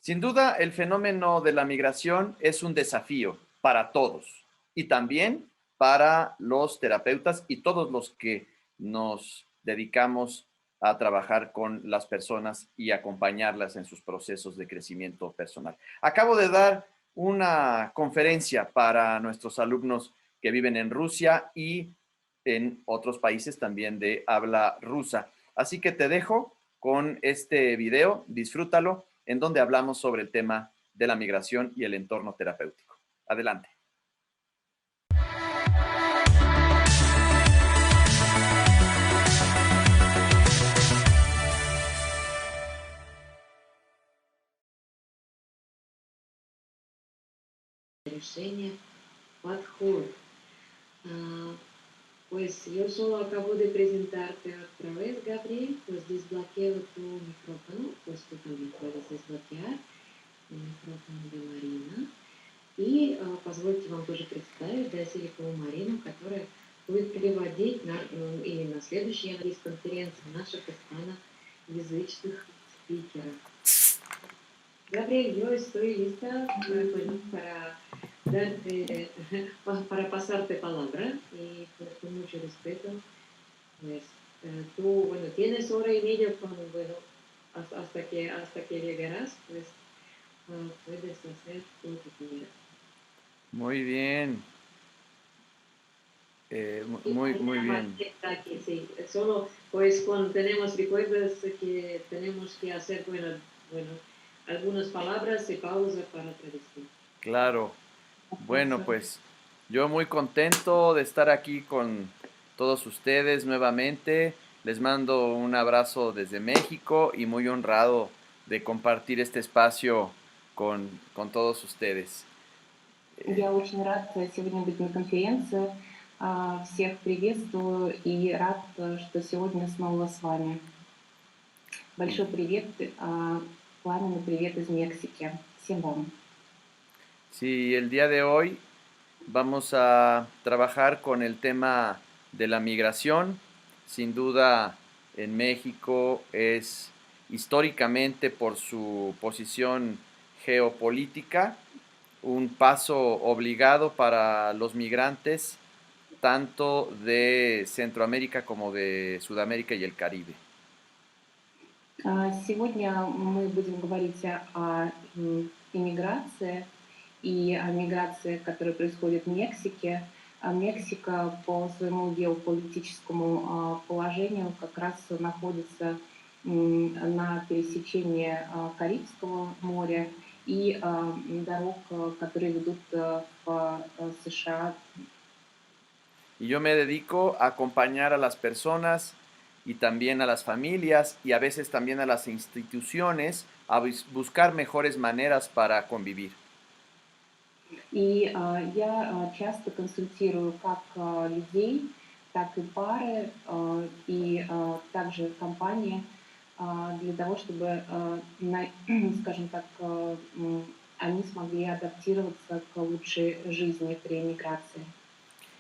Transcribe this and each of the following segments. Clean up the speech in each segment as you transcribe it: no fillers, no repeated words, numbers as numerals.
Sin duda, el fenómeno de la migración es un desafío para todos y también para los terapeutas y todos los que nos dedicamos a trabajar con las personas y acompañarlas en sus procesos de crecimiento personal. Acabo de dar una conferencia para nuestros alumnos que viven en Rusia y en otros países también de habla rusa. Así que te dejo con este video, disfrútalo, en donde hablamos sobre el tema de la migración y el entorno terapéutico. Adelante. Решение, подход. Pues yo solo acabo de presentarte otra vez, Gabriel, pues desbloqueo tu micrófono, pues tú también puedes desbloquear el micrófono de Марина. И позвольте вам тоже представить Селикову Марину, которая будет переводить и на следующей конференции наших испаноязычных спикеров. Gabriel, yo estoy lista para darte, para pasarte palabra y pues, con mucho respeto, pues tú, bueno, tienes hora y media hasta que llegarás, pues puedes hacer lo que quieras. Muy bien. Muy bien. Aquí, sí. Solo pues cuando tenemos recuerdos que tenemos que hacer, bueno, algunas palabras y pausa para traducir. Claro. Bueno, pues yo muy contento de estar aquí con todos ustedes nuevamente. Les mando un abrazo desde México y muy honrado de compartir este espacio con todos ustedes. Я очень рад сегодня быть на конференции. Всех приветствую и рад, что сегодня снова с вами. Большой привет, пламенный привет из Мексики. Всем вам. Sí, el día de hoy vamos a trabajar con el tema de la migración. Sin duda, en México es históricamente por su posición geopolítica un paso obligado para los migrantes tanto de Centroamérica como de Sudamérica y el Caribe. Сегодня мы будем говорить о иммиграции и о миграции, которая происходит в Мексике. Мексика по своему геополитическому положению как раз находится на пересечении Карибского моря и дорог, которые ведут в США. Y yo me dedico a acompañar a las personas y también a las familias y a veces también a las instituciones a buscar mejores maneras para convivir. И я часто консультирую как людей, так и пары, и также компании для того, чтобы, скажем так, они смогли адаптироваться к лучшей жизни при миграции.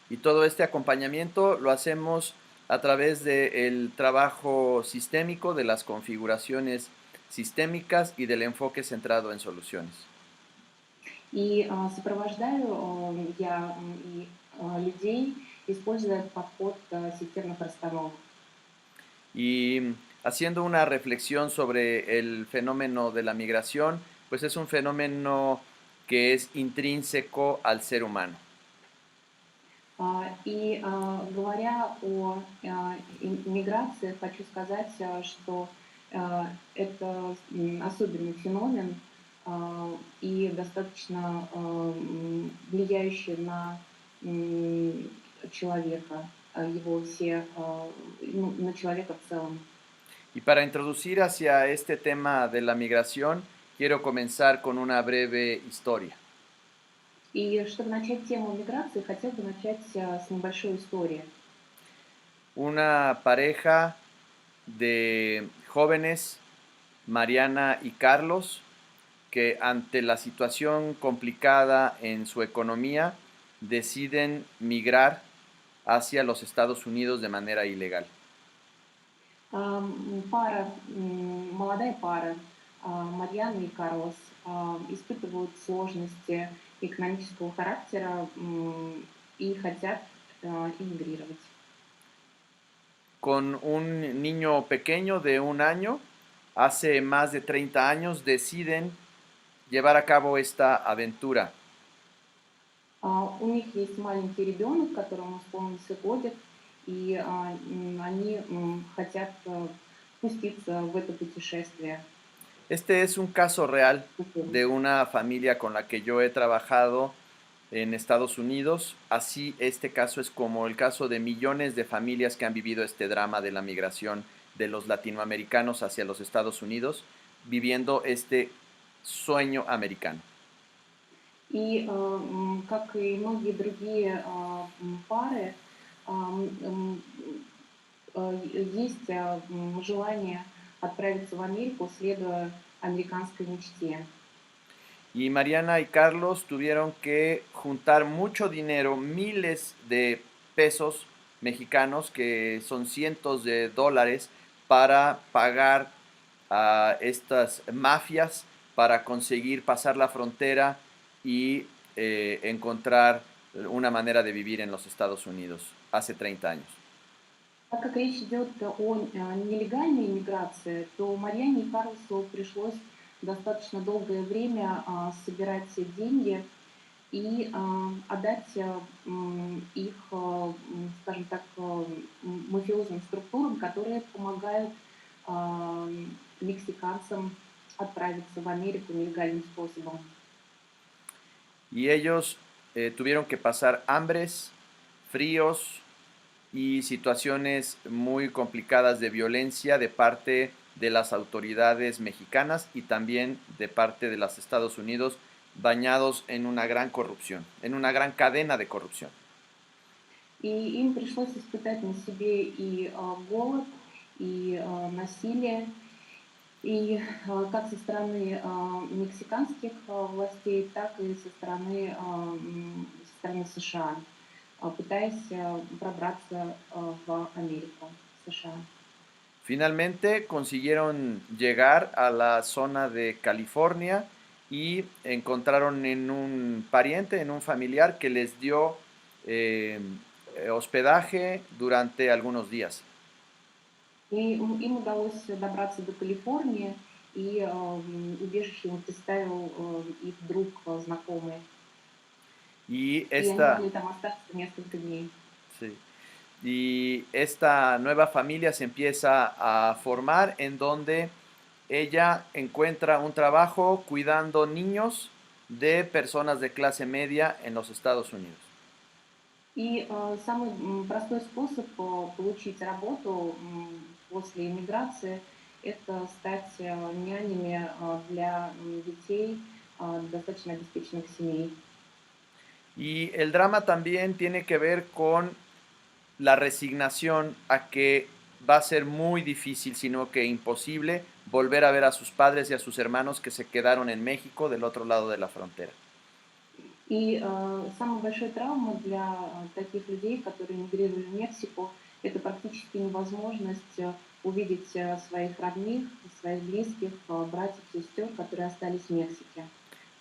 Y todo este acompañamiento lo hacemos a través del trabajo sistémico, de las configuraciones sistémicas y del enfoque centrado en soluciones. И сопровождаю я и людей, используя подход системных расстановок. Y haciendo una reflexión sobre el fenómeno de la migración, pues es un fenómeno que es intrínseco al ser humano. И говоря о миграции, хочу сказать, что это особенный феномен и достаточно влияющий на человека, его все, на человека в целом. Y para introducir hacia este tema de la migración, quiero comenzar con una breve historia. И чтобы начать тему миграции, хотел бы начать с небольшой истории. Una pareja de jóvenes, Mariana y Carlos, que ante la situación complicada en su economía, deciden migrar hacia los Estados Unidos de manera ilegal. Молодая пара Марьяна и Карлос испытывают сложности экономического характера и хотят эмигрировать. Con un niño pequeño de 1 año, hace más de 30 años, deciden llevar a cabo esta aventura. У них есть маленький ребенок, которому исполнился годик, и они хотят пуститься в это путешествие. Este es un caso real de una familia con la que yo he trabajado en Estados Unidos. Así, este caso es como el caso de millones de familias que han vivido este drama de la migración de los latinoamericanos hacia los Estados Unidos, viviendo este sueño americano. И как и многие другие пары, есть желание отправиться в Америку, следуя американской мечте. Y Mariana y Carlos tuvieron que juntar mucho dinero, miles de pesos mexicanos, que son cientos de dólares, para pagar a estas mafias, para conseguir pasar la frontera y encontrar una manera de vivir en los Estados Unidos hace 30 años. Так как речь идет о нелегальной иммиграции, то Марьяне и Карлсу пришлось достаточно долгое время собирать деньги и отдать их, скажем так, мафиозным структурам, которые помогают мексиканцам отправиться в Америку нелегальным способом. Y ellos tuvieron que pasar hambres, fríos y situaciones muy complicadas de violencia de parte de las autoridades mexicanas y también de parte de los Estados Unidos, bañados en una gran corrupción, en una gran cadena de corrupción. И им пришлось испытать на себе и голод, и насилие, и как со стороны мексиканских властей, так и со стороны США, пытаясь пробраться в Америку, в США. Finalmente consiguieron llegar a la zona de California y encontraron en un pariente, en un familiar que les dio hospedaje durante algunos días. И им удалось добраться до Калифорнии, и убежище им представил их друг знакомый. Y И они могли там остаться несколько дней. Sí. Y esta nueva familia se empieza a formar en donde ella encuentra un trabajo cuidando niños de personas de clase media en los Estados Unidos. И самый простой способ получить работу после иммиграции — это стать нянями для детей достаточно обеспеченных семей. Y el drama también tiene que ver con la resignación a que va a ser muy difícil, sino que imposible, volver a ver a sus padres y a sus hermanos que se quedaron en México del otro lado de la frontera. И самая большая травма для таких людей, которые эмигрировали в Мексику, это практически невозможность увидеть своих родных, своих близких, братьев, сестер, которые остались в Мексике.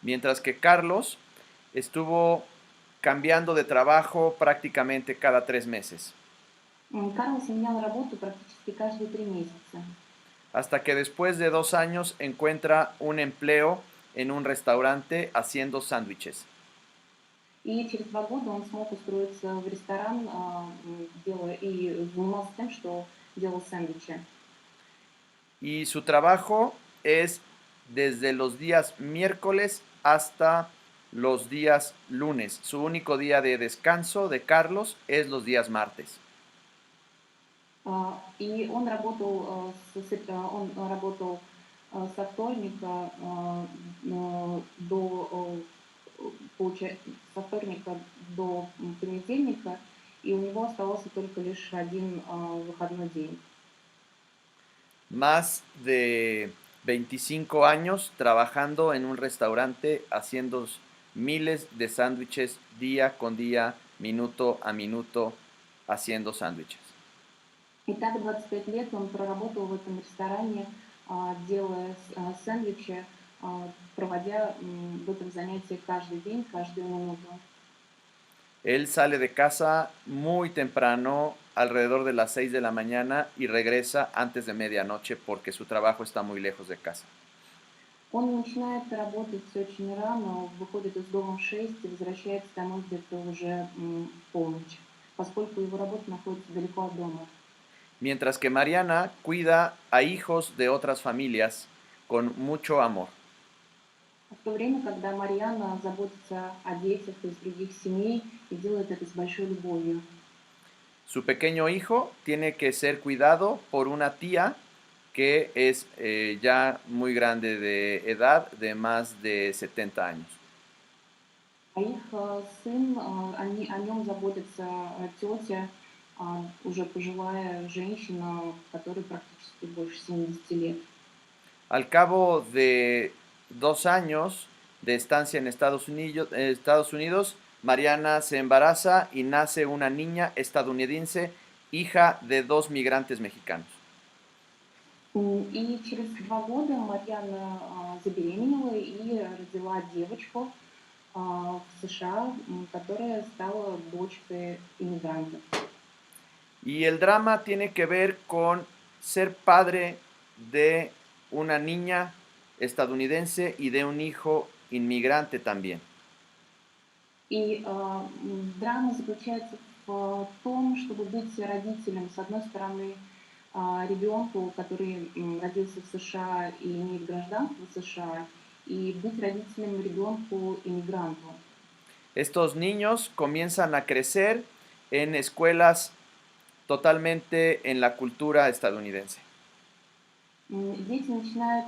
Mientras que Carlos estuvo cambiando de trabajo prácticamente cada 3 meses. Карлос менял работу практически каждые 3 месяца. Hasta que después de 2 años encuentra un empleo en un restaurante haciendo sándwiches. И через 2 года он смог устроиться в ресторан и занимался тем, что делал сэндвичи. Y su trabajo es desde los días miércoles hasta los días lunes. Su único día de descanso de Carlos es los días martes. И он работал со вторника до понедельника, и у него оставался только лишь один выходной день. Más de 25 años trabajando en un restaurante haciendo miles de sándwiches día con día, minuto a minuto, haciendo sándwiches. И так 25 лет он проработал в этом ресторане, делая сэндвичи, проводя в этом занятии каждый день, каждую минуту. Él sale de casa muy temprano, alrededor de las 6 de la mañana, y regresa antes de medianoche porque su trabajo está muy lejos de casa. Он начинает работать очень рано, выходит из дома в 6 и возвращается домой где-то уже в полночь, поскольку его работа находится далеко от дома. Mientras que Mariana cuida a hijos de otras familias con mucho amor. В то время, когда Марьяна заботится о детях из других семей и делает это с большой любовью. Su pequeño hijo tiene que ser cuidado por una tía que es ya muy grande de edad, de más de 70 años. А их сын, о нем заботится тетя, уже пожилая женщина, которой практически больше 70 лет. Al cabo de 2 años de estancia en Estados Unidos, Mariana se embaraza y nace una niña estadounidense, hija de 2 migrantes mexicanos. И через 2 года Марьяна забеременела и родила девочку в США, которая стала дочкой иммигрантов. Y el drama tiene que ver con ser padre de una niña estadounidense y de un hijo inmigrante también. И драма заключается в том, чтобы быть родителем, с одной стороны, ребенку, который родился в США и имеет гражданство США, и быть родителем ребенку иммигранту. Estos niños comienzan a crecer en escuelas totalmente en la cultura estadounidense. Дети начинают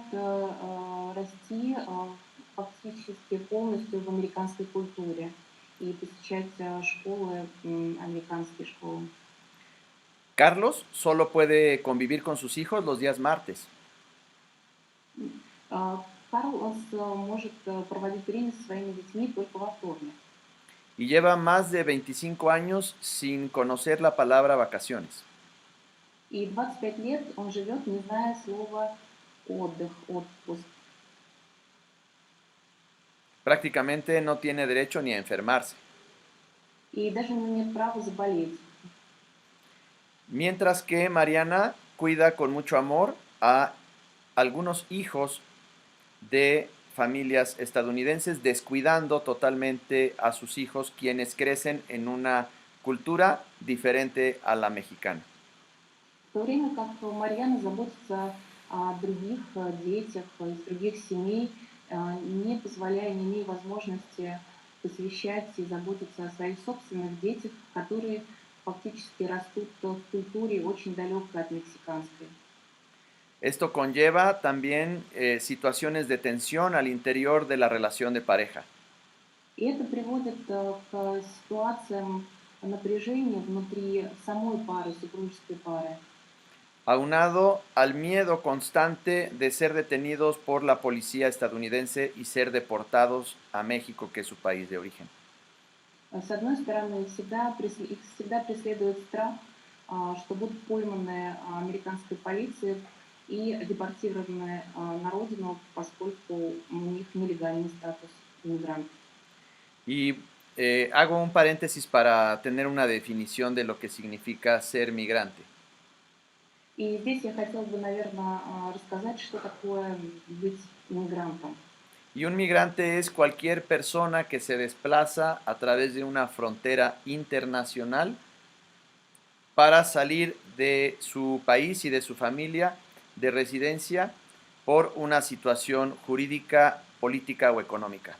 расти фактически полностью в американской культуре и посещать школы, американские школы. Carlos solo puede convivir con sus hijos los días martes. Карлос может проводить время со своими детьми только во вторник. Y lleva más de 25 años sin conocer la palabra vacaciones. И 25 лет он живет, не зная слова отдых, отпуск. Prácticamente no tiene derecho ni a enfermarse. И даже не имеет права заболеть. Mientras que Mariana cuida con mucho amor a algunos hijos de familias estadounidenses, descuidando totalmente a sus hijos, quienes crecen en una cultura diferente a la mexicana. В то время как Марьяна заботится о других детях из других семей, не позволяя, не имея возможности посвящать и заботиться о своих собственных детях, которые фактически растут в культуре очень далекой от мексиканской. Esto conlleva también situaciones de tensión al interior de la relación de pareja. И это приводит к ситуациям напряжения внутри самой пары, супружеской пары. Aunado al miedo constante de ser detenidos por la policía estadounidense y ser deportados a México, que es su país de origen. С одной стороны, их всегда преследует страх, что будут пойманы американской полицией и депортированы на родину, поскольку у них нелегальный статус иммигрантов. Y hago un paréntesis para tener una definición de lo que significa ser migrante. И здесь я хотела бы, наверное, рассказать, что такое быть мигрантом. Y un migrante es cualquier persona que se desplaza a través de una frontera internacional para salir de su país y de su familia de residencia por una situación jurídica, política o económica.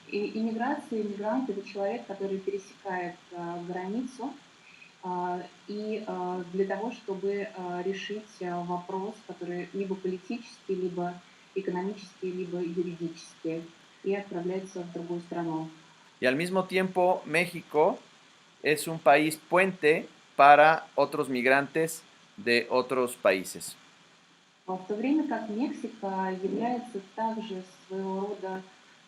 Иммиграция, иммигрант– это человек, который пересекает границу, и для того, чтобы решить вопрос, который либо политический, либо экономический, либо юридический, и отправляется в другую страну. Y al mismo tiempo, México es un país puente para otros migrantes de otros países. В то время как Мексика является также своего рода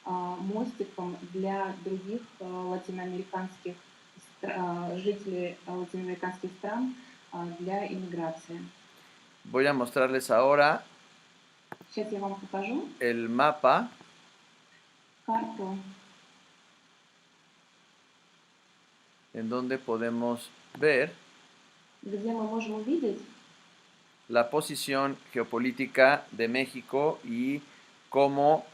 мостиком для других латиноамериканских жителей латиноамериканских стран для иммиграции. Voy a mostrarles ahora Сейчас я вам покажу el mapa карту, en donde podemos ver где мы можем увидеть la posición geopolítica de México y cómo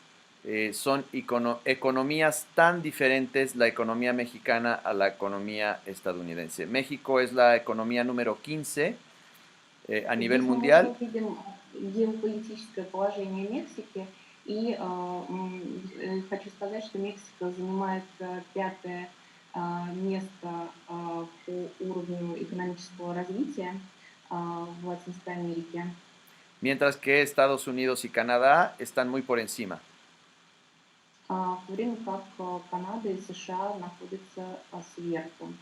son economías tan diferentes la economía mexicana a la economía estadounidense. México es la economía número 15 a nivel Здесь мы можем mundial. увидим геополитическое положение Мексики. И хочу сказать, что Мексика занимает пятое место по уровню экономического развития в Латинской Америке, Mientras que Estados Unidos y Canadá están muy por encima. в то время как Канада и США находятся сверху.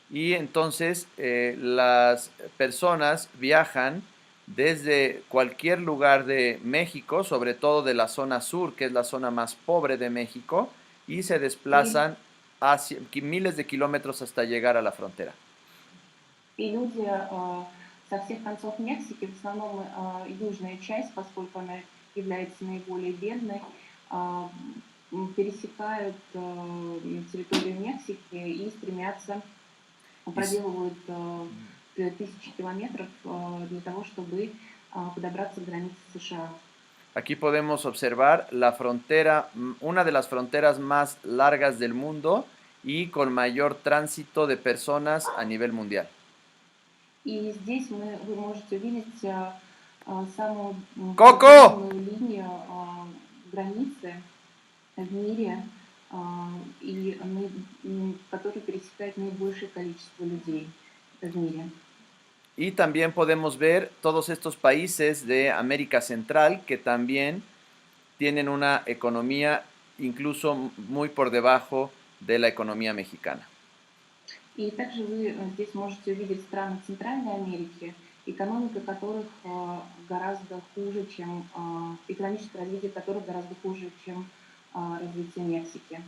Y entonces las personas viajan desde cualquier lugar de México, sobre todo de la zona sur, que es la zona más pobre de México, y se desplazan hacia miles de kilómetros hasta llegar a la frontera. И люди со всех концов Мексики, в основном южная часть, поскольку она является наиболее бедной, пересекают территорию Мексики и стремятся, проделывают тысячи километров для того, чтобы подобраться к границе США. Aquí podemos observar la frontera, una de las fronteras más largas del mundo y con mayor tránsito de personas a nivel mundial. И здесь вы можете увидеть самую ¡Coco! длинную линию границы в мире, и который пересекает наибольшее количество людей в мире. Y también podemos ver todos estos países de América Central que también tienen una economía incluso muy por debajo de la economía mexicana. И также вы здесь можете увидеть страны Центральной Америки, экономика которых гораздо хуже, чем экономическое развитие которых гораздо хуже, чем развитие Мексики.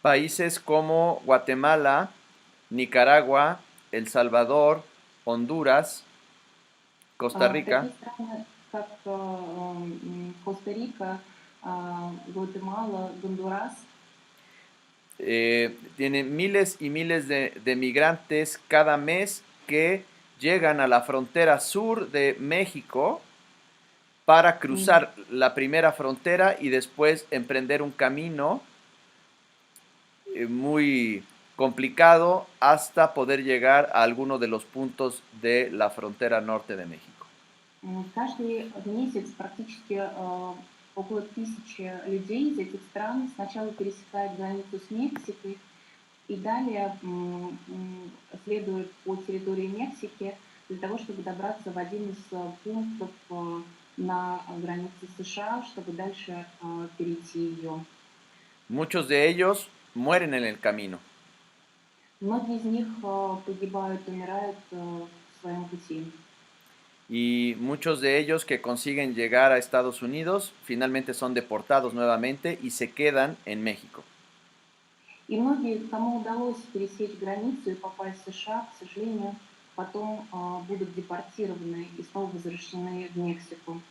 Países como Guatemala, Nicaragua, El Salvador, Honduras, Costa Rica, Такие страны, как Коста-Рика, Гватемала, Гондурас, tienen miles y miles de migrantes cada mes que llegan a la frontera sur de México para cruzar la primera frontera y después emprender un camino muy complicado hasta poder llegar a alguno de los puntos de la frontera norte de México. Каждый месяц практически около 1000 людей из этих стран сначала пересекают границу с Мексикой и далее следуют по территории Мексики для того, чтобы добраться в один из пунктов на границе США, чтобы дальше перейти ее. Muchos de ellos mueren en el camino. Многие из них погибают, умирают в своем пути. Y muchos de ellos que consiguen llegar a Estados Unidos finalmente son deportados nuevamente y se quedan en México. И многие, кому удалось пересечь границу и попасть в США, к сожалению, потом будут депортированы и снова возвращены в Мексику.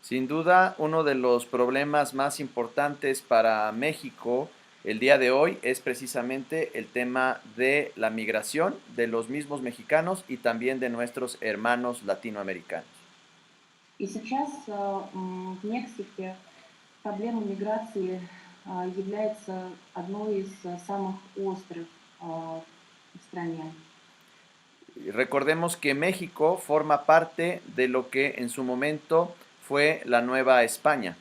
Sin duda, uno de los problemas más importantes para México el día de hoy es precisamente el tema de la migración de los mismos mexicanos y también de nuestros hermanos latinoamericanos. И сейчас в Мексике проблема миграции является одной из самых острых в стране. Recordemos que México forma parte de lo que en su momento fue la Nueva España.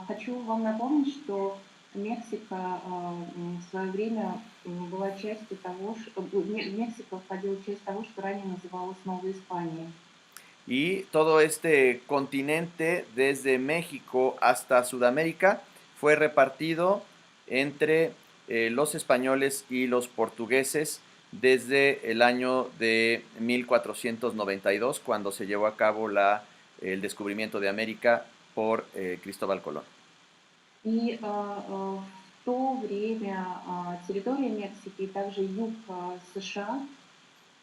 Хочу вам напомнить, что Мексика в свое время была частью того, Мексика входила в часть того, что ранее называлось Новой Испанией. Y todo este continente, desde México hasta Sudamérica, fue repartido entre los españoles y los portugueses desde el año de 1492, cuando se llevó a cabo el descubrimiento de América por Cristóbal Colón. И в то время территория Мексики и также юг США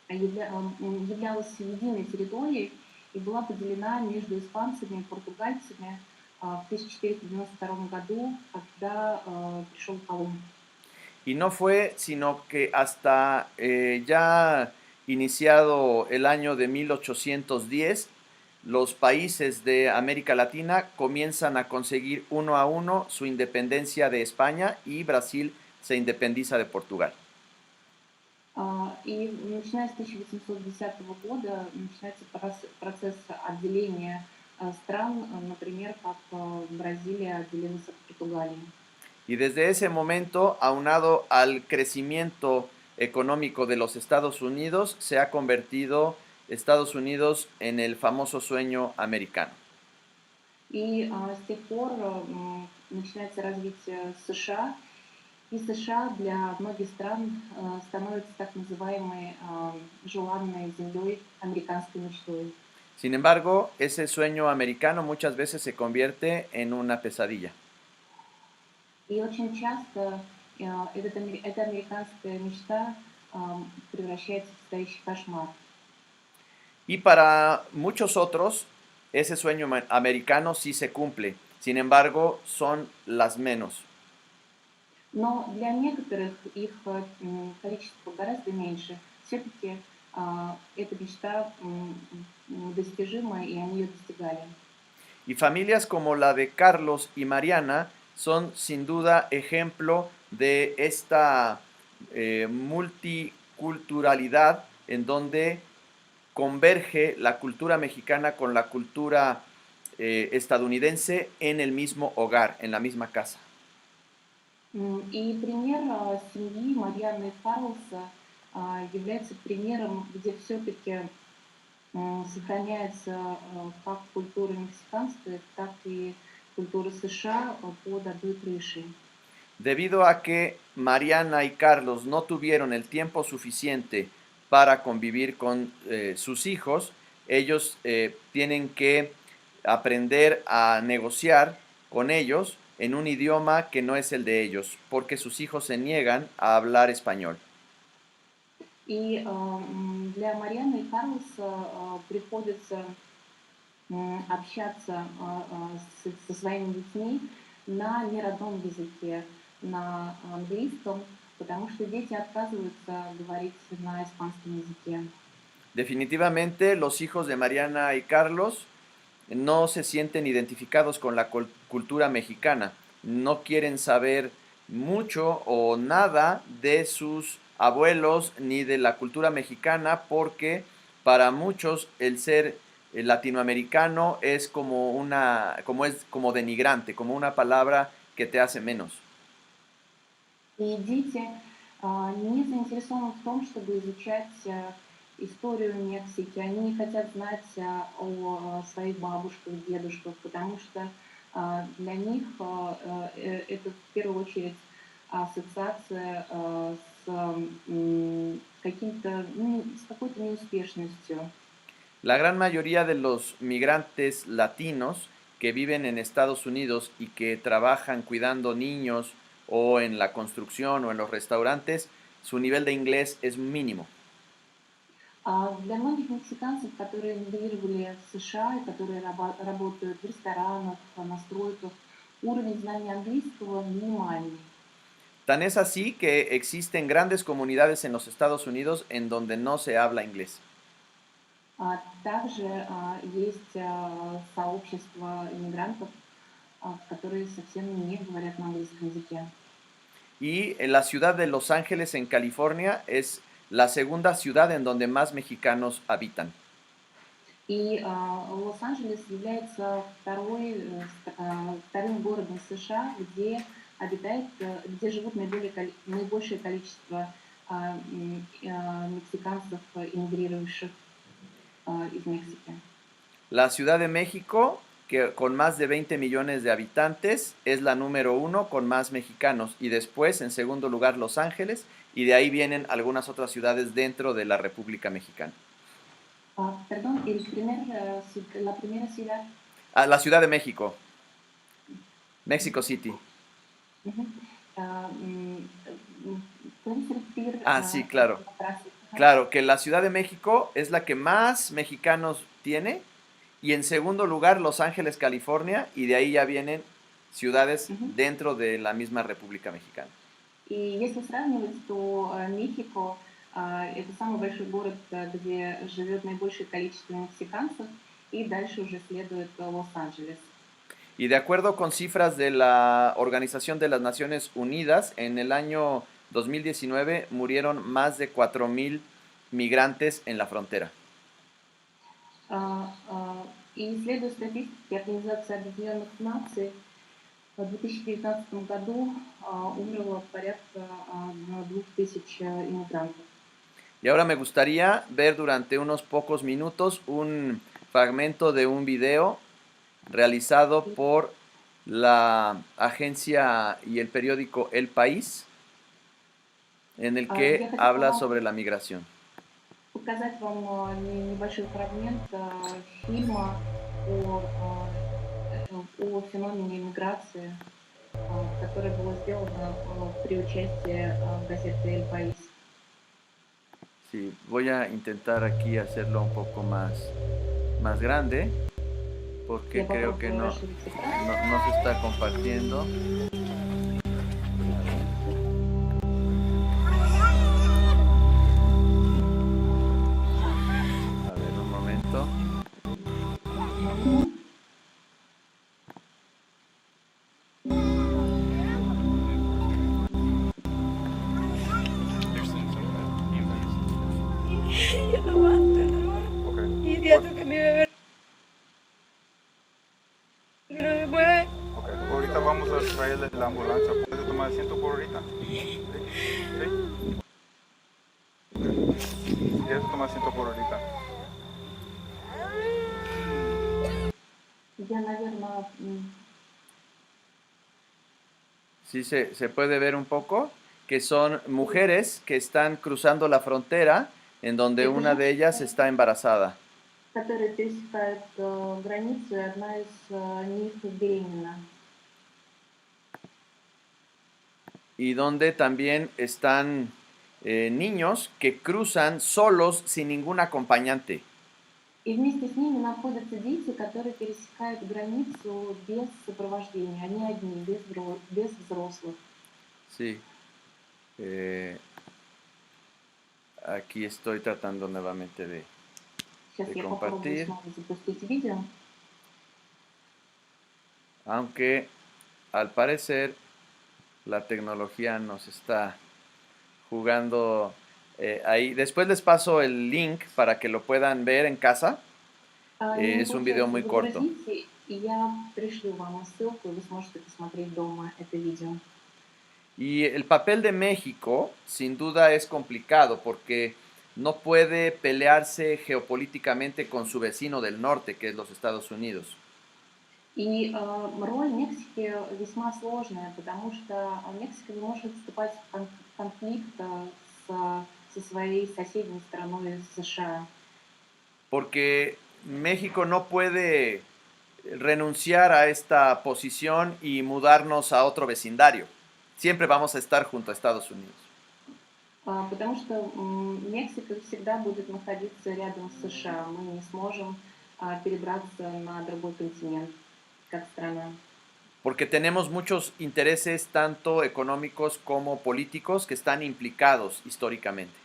являлась единой территорией и была поделена между испанцами и португальцами в 1492 году, когда пришел Колумб. Y no fue sino que hasta ya iniciado el año de 1810, los países de América Latina comienzan a conseguir uno a uno su independencia de España y Brasil se independiza de Portugal. И начиная с 1810 года начинается процесс отделения стран, например, как Бразилия отделилась от Португалии. Y desde ese momento, aunado al crecimiento económico de los Estados Unidos, se ha convertido Estados Unidos en el famoso sueño americano. И с тех пор начинается развитие США, и США для многих стран становится так называемой желанной землей, американской мечтой. Sin embargo, ese sueño americano muchas veces se convierte en una pesadilla. И очень часто эта американская мечта превращается в настоящий кошмар. Y para muchos otros, ese sueño americano sí se cumple. Sin embargo, son las menos. Но для некоторых их количество гораздо меньше. Все-таки эта мечта достижима, и они ее достигали. Y familias como la de Carlos y Mariana son sin duda ejemplo de esta multiculturalidad en donde converge la cultura mexicana con la cultura estadounidense en el mismo hogar, en la misma casa. И пример семьи Марьяны и Карлса является примером, где все-таки сохраняется как культура мексиканская, так и культура США под одной крышей. Debido a que Mariana y Carlos no tuvieron el tiempo suficiente para convivir con sus hijos, ellos tienen que aprender a negociar con ellos en un idioma que no es el de ellos, porque sus hijos se niegan a hablar español. И для Марьяны и Карлса приходится общаться со своими детьми на неродном языке, на английском, потому что дети отказываются говорить на испанском языке. Definitivamente los hijos de Mariana y Carlos no se sienten identificados con la cultura mexicana, no quieren saber mucho o nada de sus abuelos ni de la cultura mexicana porque para muchos el ser latinoamericano es como denigrante, como una palabra que te hace menos. И дети не заинтересованы в том, чтобы изучать историю Мексики. Они не хотят знать о своих бабушках, дедушках, потому что для них это в первую очередь ассоциация с какой-то неуспешностью. La gran mayoría de los migrantes latinos que viven en Estados Unidos y que trabajan cuidando niños o en la construcción o en los restaurantes, su nivel de inglés es mínimo. Для многих мексиканцев, которые эмигрировали в США и которые работают в ресторанах, на стройках, уровень знания английского минимальный. Tan es así que existen grandes comunidades en los Estados Unidos en donde no se habla inglés. Также есть сообщество иммигрантов, которые совсем не говорят на английском языке. Y en la ciudad de Los Ángeles, en California, es la segunda ciudad en donde más mexicanos habitan. И Лос-Анджелес является вторым городом США, где живут наибольшее количество мексиканцев, эмигрировавших из Мексики. La Ciudad de México, que con más de 20 millones de habitantes, es la número 1 con más mexicanos. Y después, en segundo lugar, Los Ángeles. Y de ahí vienen algunas otras ciudades dentro de la República Mexicana. Perdón, la primera ciudad. La Ciudad de México. Mexico City. ¿Puedes repetir? Sí, claro. Claro, que la Ciudad de México es la que más mexicanos tiene y en segundo lugar Los Ángeles, California, y de ahí ya vienen ciudades Мгм. dentro de la misma República Mexicana. И если сравнивать, то Мехико это самый большой город, где живет наибольшее количество мексиканцев, и дальше уже следует Лос-Анджелес. Y de acuerdo con cifras de la Organización de las Naciones Unidas, en el año 2019 murieron más de 4,000 migrantes en la frontera. И исследуя статистики Организации Объединенных Наций, в 2019 году умерло порядка 2000 иммигрантов. Y ahora me gustaría ver durante unos pocos minutos un fragmento de un video realizado por la agencia y el periódico El País, en el Я que хотела habla вам sobre la migración. показать вам небольшой фрагмент фильма о феномене миграции, которое было сделано при участии газеты «Эль Паís». Sí, voy a intentar aquí hacerlo un poco más grande, porque Я creo que попробую no, расширить экран. no se está compartiendo. A ver, un momento. Ya no aguanta, no. Y siento que mi bebé no se mueve. Ok, ahorita vamos a traerle la ambulancia. ¿Puedes tomar asiento por ahorita? ¿Sí? Si quieres tomar asiento por ahorita. Я, наверное, Sí, se puede ver un poco que son mujeres que están cruzando la frontera, en donde una de ellas está embarazada. которые пересекают границу, и одна из них беременна. Y donde también están niños que cruzan solos sin ningún acompañante. И вместе с ними находятся дети, которые пересекают границу без сопровождения. Они одни, без взрослых. Sí. Aquí estoy tratando nuevamente de Сейчас я compartir. попробую снова запустить видео. Aunque al parecer la tecnología nos está jugando ahí. Después les paso el link para que lo puedan ver en casa. Не Es un video muy получается corto. загрузить, и я пришлю вам ссылку, и вы сможете посмотреть дома это видео. Y el papel de México, sin duda, es complicado porque no puede pelearse geopolíticamente con su vecino del norte, que es los Estados Unidos. И роль Мексики весьма сложная, потому что Мексика не может вступать в конфликт со своей соседней страной США. Porque México no puede renunciar a esta posición y mudarnos a otro vecindario. Siempre vamos a estar junto a Estados Unidos. Потому что Мексика всегда будет находиться рядом с США. Мы не сможем перебраться на другой континент, как страна. Porque tenemos muchos intereses, tanto económicos como políticos, que están implicados históricamente.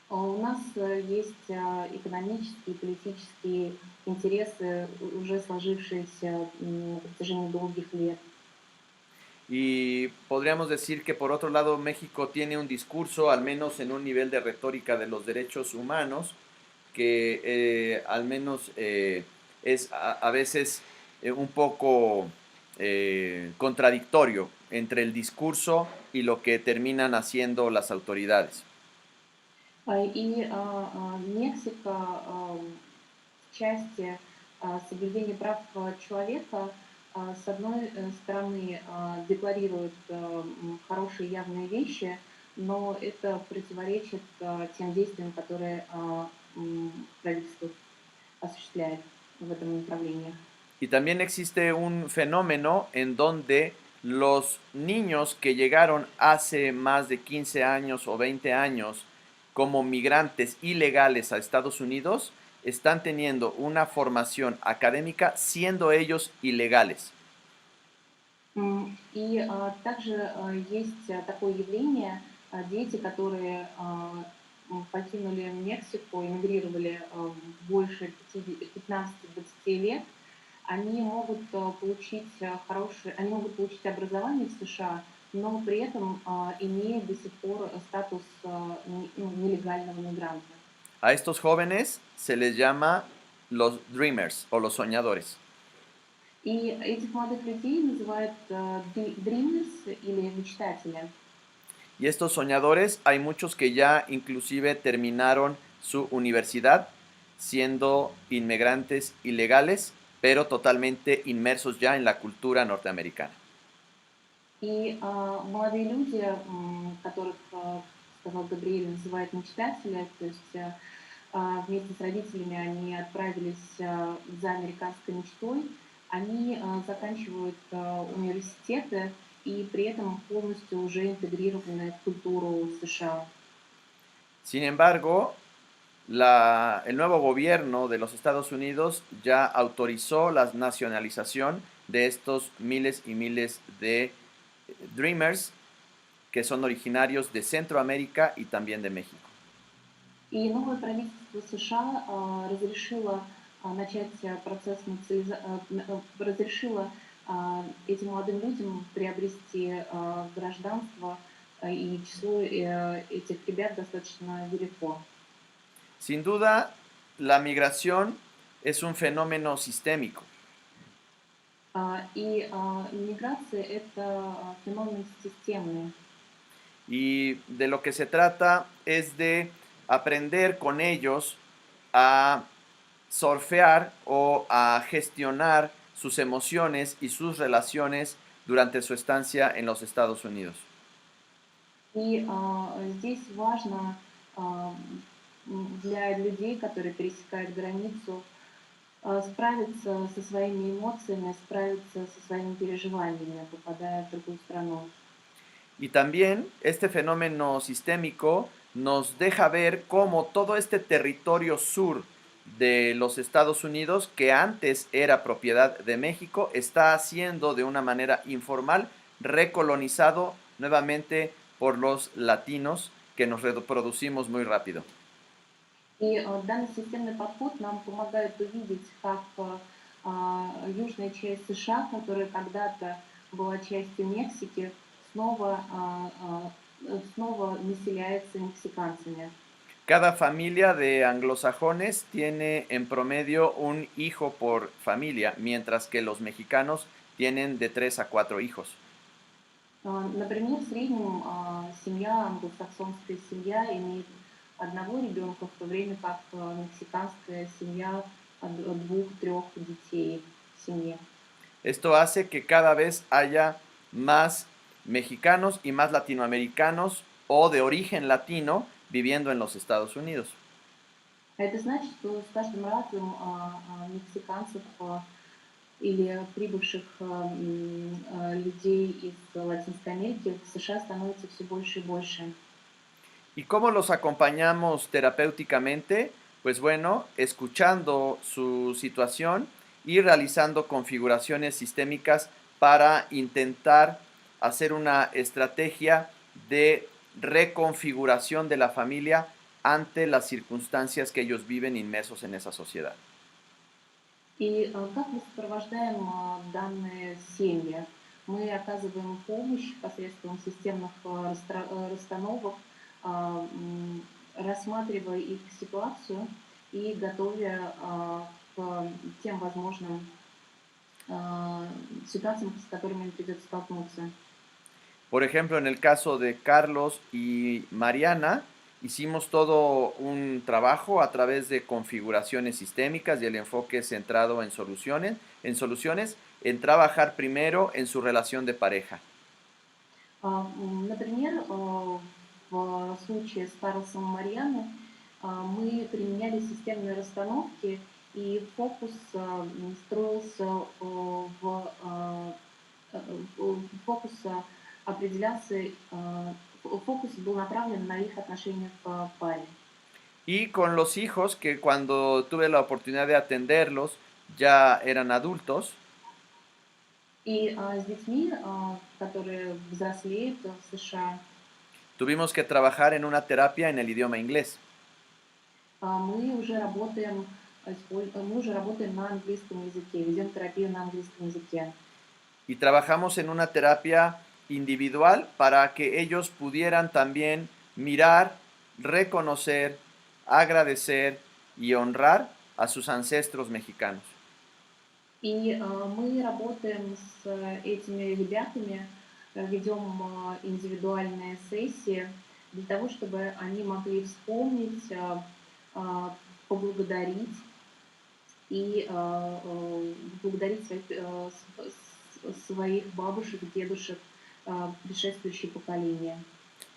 У нас есть экономические и политические интересы, уже сложившиеся на протяжении долгих лет. Y podríamos decir que por otro lado México tiene un discurso, al menos en un nivel de retórica de los derechos humanos, que al menos es a veces un poco contradictorio entre el discurso y lo que terminan haciendo las autoridades. И Мексика в части соблюдения прав человека с одной стороны декларирует хорошие явные вещи, но это противоречит тем действиям, которые правительство осуществляет в этом направлении. Y también existe un fenómeno en donde los niños que llegaron hace más de 15 años o 20 años como migrantes ilegales a Estados Unidos están teniendo una formación académica siendo ellos ilegales. И также есть такое явление, дети, которые покинули Мексику, эмигрировали больше 15-20 лет, они могут получить они могут получить образование в США, но при этом имея до сих пор статус нелегального мигранта. A estos jóvenes se les llama los dreamers o los soñadores. И этих молодых людей называют dreamers или мечтатели. Y estos soñadores, hay muchos que ya inclusive terminaron su universidad siendo inmigrantes ilegales, pero totalmente inmersos ya en la cultura norteamericana. И молодые люди, которых, сказал Габриэль, называют мечтатели, то есть вместе с родителями они отправились за американской мечтой, они заканчивают университеты и при этом полностью уже интегрированы в культуру США. Sin embargo, el nuevo gobierno de los Estados Unidos ya autorizó la nacionalización de estos miles y miles de dreamers que son originarios de Centroamérica y también de México. И новое правительство США разрешило начать процесс разрешило этим молодым людям приобрести гражданство, и число этих ребят достаточно велико. Sin duda, la migración es un fenómeno sistémico. И миграция — это феномен системный. Y de lo que se trata es de aprender con ellos a surfear o a gestionar sus emociones y sus relaciones durante su estancia en los Estados Unidos. И здесь важно для людей, которые пересекают границу, справиться со своими эмоциями, справиться со своими переживаниями, попадая в другую страну. Y también este fenómeno sistémico nos deja ver cómo todo este territorio sur de los Estados Unidos, que antes era propiedad de México, está siendo de una manera informal recolonizado nuevamente por los latinos que nos reproducimos muy rápido. И данный системный подход нам помогает увидеть, как южная часть США, которая когда-то была частью Мексики, снова населяется мексиканцами. Cada familia de anglosajones tiene en promedio un hijo por familia, mientras que los mexicanos tienen de 3 a 4 hijos. Например, в среднем семья, англосаксонская семья имеет одного ребенка, в то время как мексиканская семья от 2-3 детей в семье. Esto hace que cada vez haya más mexicanos y más latinoamericanos o de origen latino viviendo en los Estados Unidos. Это значит, что с каждым разом мексиканцев или прибывших людей из Латинской Америки в США становится все больше и больше. ¿Y cómo los acompañamos terapéuticamente? Pues bueno, escuchando su situación y realizando configuraciones sistémicas para intentar hacer una estrategia de reconfiguración de la familia ante las circunstancias que ellos viven inmersos en esa sociedad. И как мы сопровождаем данные семьи? Мы оказываем помощь посредством системных расстановок, рассматривая их ситуацию и готовя к тем возможным ситуациям, с которыми им придется столкнуться. Por ejemplo, en el caso de Carlos y Mariana, hicimos todo un trabajo a través de configuraciones sistémicas y el enfoque centrado en soluciones, en trabajar primero en su relación de pareja. Например, в случае с Карлосом и Марьяной мы применяли системные расстановки, и фокус строился фокус определялся, фокус был направлен на их отношения в паре. Y con los hijos, que cuando tuve la oportunidad de atenderlos, ya eran adultos, И с детьми, которые взрослеют в США, tuvimos que trabajar en una terapia en el idioma inglés. мы уже работаем, мы уже работаем на английском языке, ведем терапию на английском языке. Y trabajamos en una terapia individual para que ellos pudieran también mirar, reconocer, agradecer y honrar a sus ancestros mexicanos. И мы работаем с этими ребятами, ведем индивидуальные сессии для того, чтобы они могли вспомнить, поблагодарить и благодарить своих бабушек, дедушек, предшествующие поколения.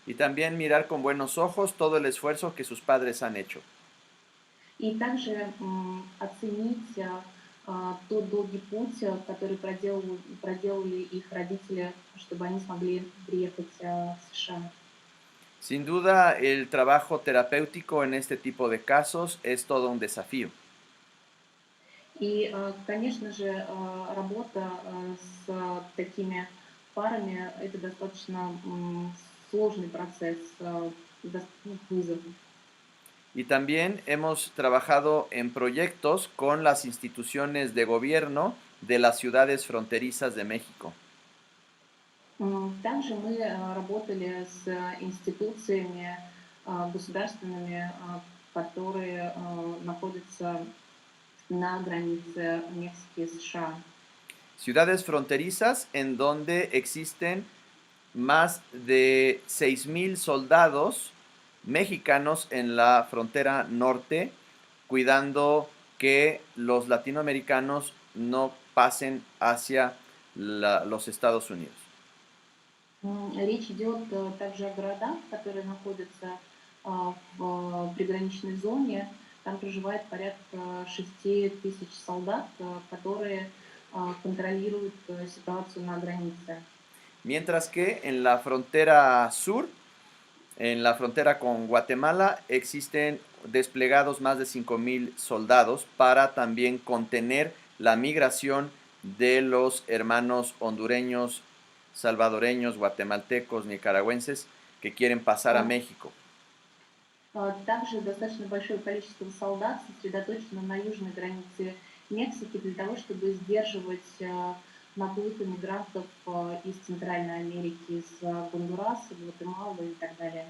Y también mirar con buenos ojos todo el esfuerzo que sus padres han hecho. И также оценить тот долгий путь, который проделали их родители, чтобы они смогли приехать в США. Sin duda, el trabajo terapéutico en este tipo de casos es todo un desafío. И, конечно же, работа с такими парами — это достаточно сложный процесс, вызов. Y también hemos trabajado en proyectos con las instituciones de gobierno de las ciudades fronterizas de México. Также мы работали с институциями государственными, которые находятся на границе Мексики и США. Ciudades fronterizas en donde existen más de 6,000 soldados mexicanos en la frontera norte, cuidando que los latinoamericanos no pasen hacia los Estados Unidos. Речь идет также о городах, которые находятся в приграничной зоне. Там проживает порядка 6,000 солдат, которые контролируют ситуацию на границе. Mientras que en la frontera sur, en la frontera con Guatemala, existen desplegados más de 5,000 soldados para también contener la migración de los hermanos hondureños, salvadoreños, guatemaltecos, nicaragüenses que quieren pasar a México. Также достаточно большое количество солдат сосредоточено на южной границе Мексики для того, чтобы сдерживать наплыв иммигрантов из Центральной Америки, из Гондураса, Гватемалы и так далее.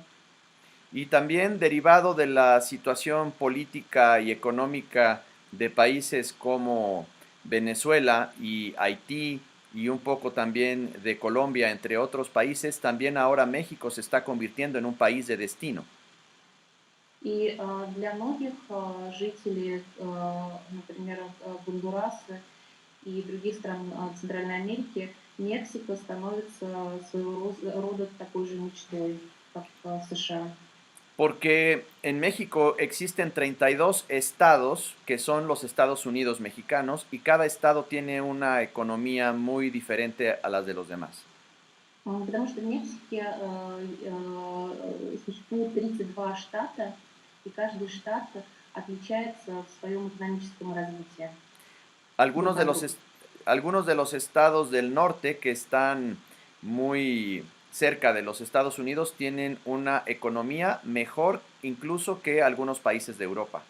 Y también derivado de la situación política y económica de países como Venezuela y Haití y un poco también de Colombia, entre otros países, también ahora México se está convirtiendo en un país de destino. И для многих жителей, например, Гондураса и других стран Центральной Америки, Мексика становится своего рода такой же мечтой, как США. Porque en México existen 32 estados que son los Estados Unidos mexicanos y cada estado tiene una economía muy diferente a las de los demás. Потому что в Мексике существует 32 штата, и каждый штат отличается в своем экономическом развитии. Algunos de los estados del norte que están muy cerca de los Estados Unidos tienen una economía mejor incluso que algunos países de Europa.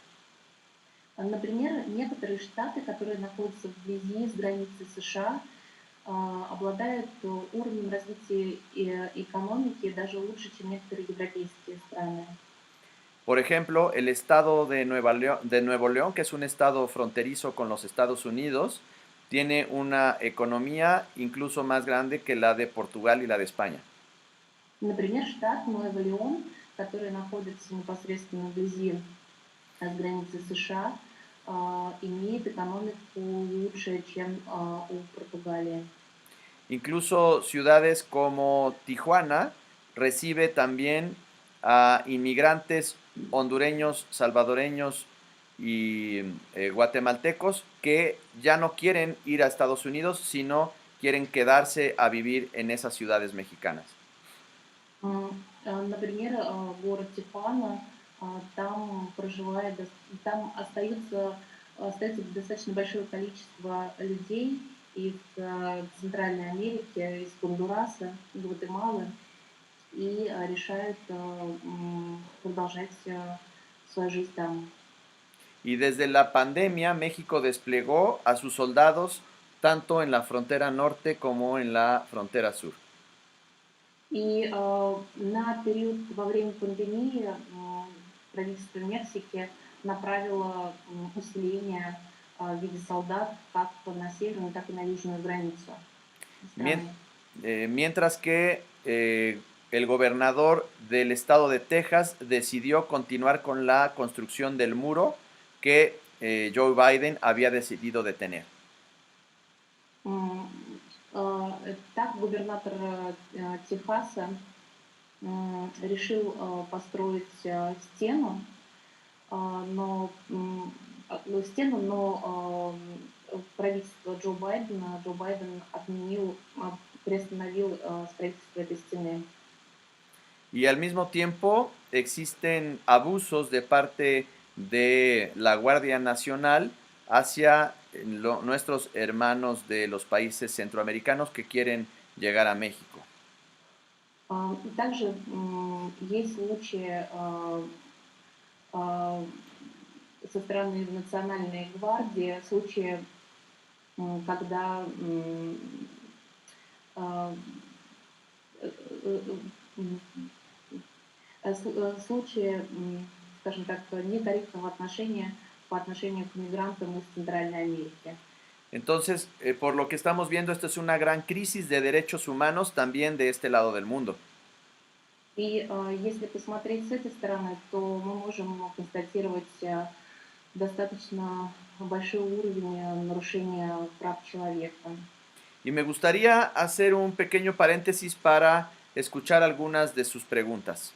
Например, некоторые штаты, которые находятся вблизи с границей США, обладают уровнем развития экономики даже лучше, чем некоторые европейские страны. Por ejemplo, el estado de Nuevo León, que es un estado fronterizo con los Estados Unidos, tiene una economía incluso más grande que la de Portugal y la de España. Например, штат Nuevo León, который находится непосредственно вблизи с границы США, имеет экономику лучше, чем у Португалии. Incluso ciudades como Tijuana recibe también a inmigrantes hondureños, salvadoreños y guatemaltecos que ya no quieren ir a Estados Unidos, sino quieren quedarse a vivir en esas ciudades mexicanas. Например, город Тихуана, там проживает, там остается достаточно большое количество людей из Центральной Америки, из Гондураса, Гватемалы, и решают продолжать свою жизнь там. Y desde la pandemia, México desplegó a sus soldados tanto en la frontera norte como en la frontera sur. И на период во время пандемии правительство Мексики направило усиление в виде солдат как на северную, так и на южную границу Mien- страны. Mientras que el gobernador del estado de Texas decidió continuar con la construcción del muro que Joe Biden había decidido detener. М, Так губернатор Техаса решил построить стену, но правительство Джо Байден приостановил строительство этой стены. Y al mismo tiempo existen abusos de parte de la Guardia Nacional hacia nuestros hermanos de los países centroamericanos que quieren llegar a México. Также есть случаи со стороны Национальной гвардии, случаи, когда случаи, скажем так, некорректного отношения по отношению к мигрантам из Центральной Америки. Entonces, por lo que estamos viendo, esto es una gran crisis de derechos humanos también de este lado del mundo. И если посмотреть с этой стороны, то мы можем констатировать достаточно большой уровень нарушения прав человека. Y me gustaría hacer un pequeño paréntesis para escuchar algunas de sus preguntas.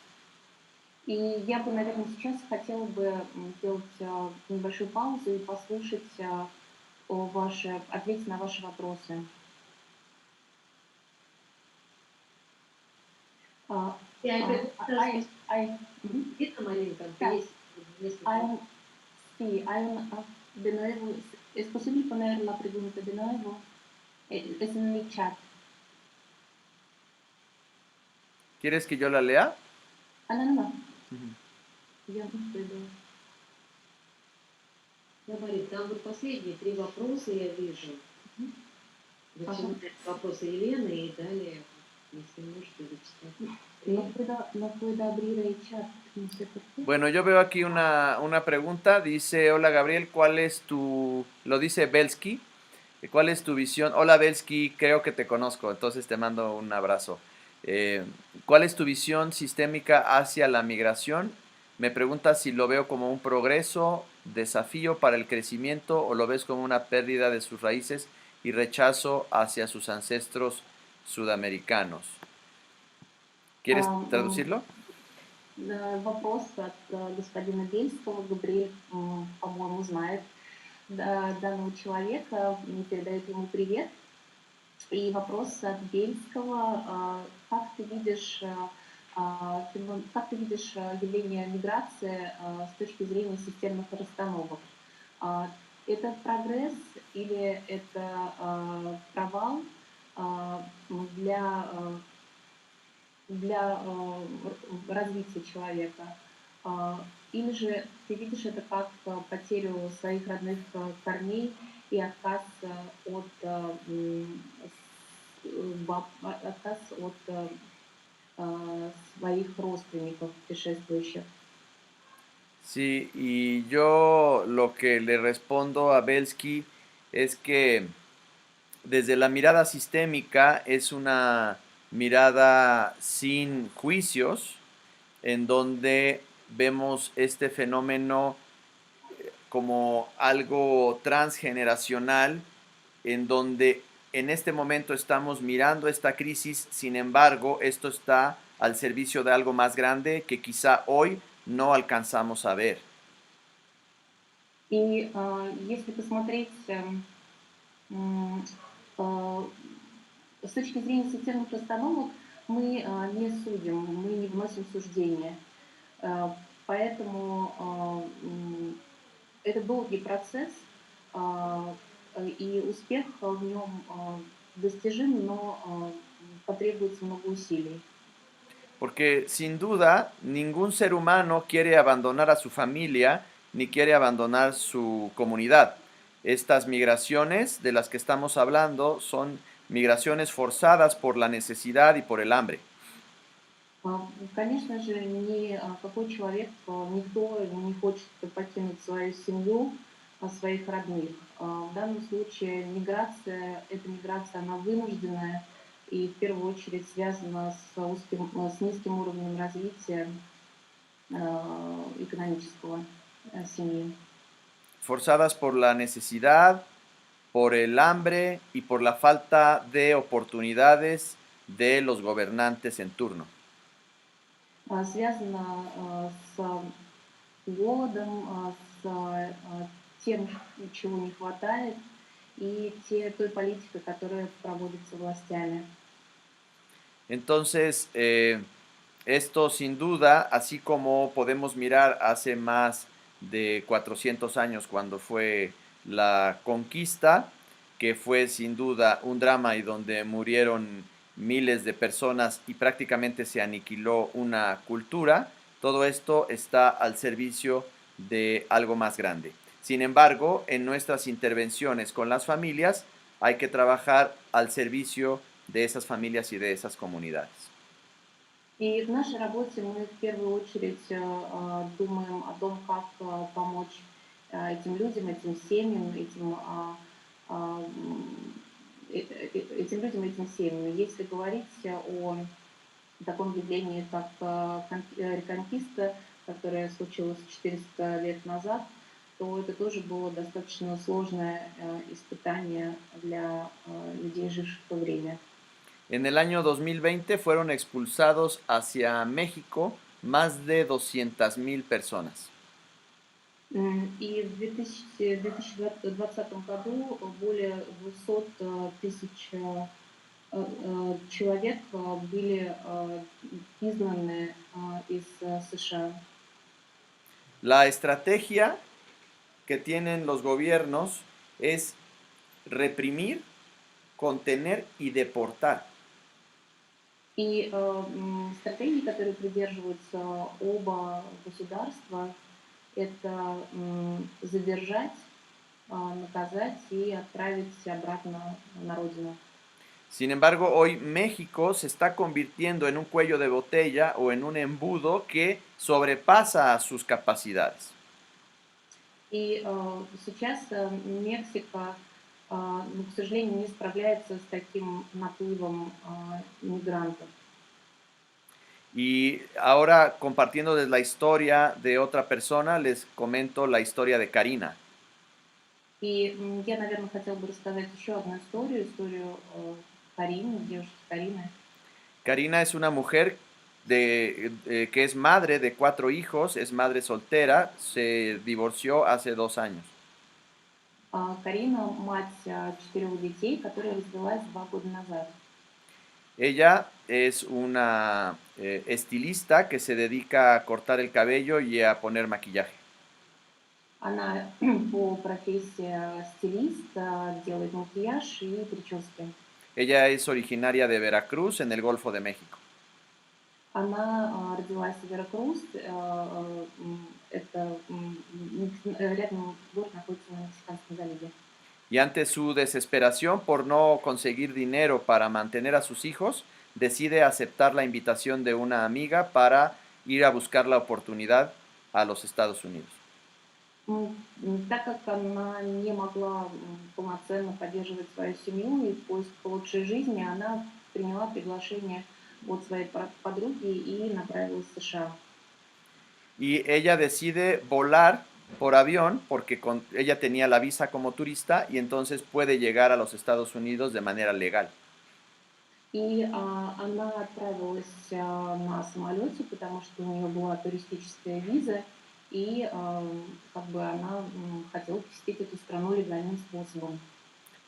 И я бы, наверное, сейчас хотела бы сделать небольшую паузу и послушать ответить на ваши вопросы. И Mhm. это маленько, Да. есть несколько. Sí, de nuevo, ¿es posible poner la pregunta de nuevo? Es en mi chat. ¿Quieres que yo la lea? No. Ujú. Я не приду. Говорит, там вот последние 3 вопроса я вижу. Начинает вопросы Елены и далее, если можете зачитать. No puedo abrir el chat, no sé por qué. Bueno, yo veo aquí una pregunta. Dice, hola Gabriel, ¿cuál es tu... Lo dice Belsky. ¿Cuál es tu visión? Hola Belsky, creo que te conozco, entonces te mando un abrazo. ¿Cuál es tu visión sistémica hacia la migración? Me pregunta si lo veo como un progreso, desafío para el crecimiento o lo ves como una pérdida de sus raíces y rechazo hacia sus ancestros sudamericanos. ¿Quieres traducirlo? Вопрос от господина Бельского. Габриэль, по-моему, знает данного человека, передает ему привет. И вопрос от Бельского. Как ты видишь явление миграции с точки зрения системных расстановок? Это прогресс или это провал для развития человека? Или же ты видишь это как потерю своих родных корней и отказ от своих родственников, путешествующих? Sí, y yo lo que le respondo a Belsky es que desde la mirada sistémica es una mirada sin juicios, en donde vemos este fenómeno como algo transgeneracional, en donde en este momento estamos mirando esta crisis, sin embargo, esto está al servicio de algo más grande que quizá hoy no alcanzamos a ver. И если посмотреть с точки зрения системных расстановок, Мы не судим, мы не вносим суждения. Э, Поэтому это долгий процесс, и успех в нем достижим, но потребуется много усилий. Porque sin duda ningún ser humano quiere abandonar a su familia ni quiere abandonar su comunidad. Estas migraciones de las que estamos hablando son migraciones forzadas por la necesidad y por el hambre. Конечно же, какой человек, никто не хочет покинуть свою семью, своих родных. В данном случае эта миграция, она вынужденная и в первую очередь связана с низким уровнем развития экономического семьи. Forzadas por la necesidad, por el hambre y por la falta de oportunidades de los gobernantes en turno. Связано с голодом, с тем, чего не хватает, и той политикой, которая проводится властями. Entonces, esto sin duda, así como podemos mirar hace más de 400 años cuando fue la conquista, que fue sin duda un drama y donde murieron miles de personas y prácticamente se aniquiló una cultura, todo esto está al servicio de algo más grande. Sin embargo, en nuestras intervenciones con las familias hay que trabajar al servicio de esas familias y de esas comunidades. И в нашей работе мы в первую очередь думаем о том, как помочь этим людям, этим семьям, этим людям, этим семьям. Если говорить о таком явлении, как реконкиста, которое случилось 400 лет назад, то это тоже было достаточно сложное испытание для людей, живших в то время. En el año 2020 fueron expulsados hacia México más de 200,000 personas. И в 2020 году более 200 тысяч человек были изгнаны из США. La estrategia que tienen los gobiernos es reprimir, contener y deportar. И стратегии, которые придерживаются оба государства, это задержать, наказать и отправить обратно на родину. Sin embargo, hoy México se está convirtiendo en un cuello de botella o en un embudo que sobrepasa sus capacidades. И сейчас Мексика, к сожалению, не справляется с таким наплывом мигрантов. Y ahora, compartiéndoles la historia de otra persona, les comento la historia de Karina. И я, наверное, хотела бы рассказать еще одну историю Карины, девушки Карины. Karina es una mujer que es madre de 4 hijos, es madre soltera, se divorció hace 2 años. Карина, мать 4 детей, которая развелась 2 года назад. Ella es una estilista que se dedica a cortar el cabello y a poner maquillaje. Она по профессии стилист, делает макияж и прически. Ella es originaria de Veracruz, en el Golfo de México. Она родилась в Веракрус, это рядом город находится на Мексиканском заливе. Y ante su desesperación por no conseguir dinero para mantener a sus hijos, decide aceptar la invitación de una amiga para ir a buscar la oportunidad a los Estados Unidos. Так как она не могла полноценно поддерживать свою семью и в поиске лучшей жизни, она приняла приглашение от своей подруги и направилась в США. Y ella decide volar por avión porque ella tenía la visa como turista y entonces puede llegar a los Estados Unidos de manera legal. И она отправилась на самолете, потому что у нее была туристическая виза, и как бы она хотела посетить эту страну легальным способом.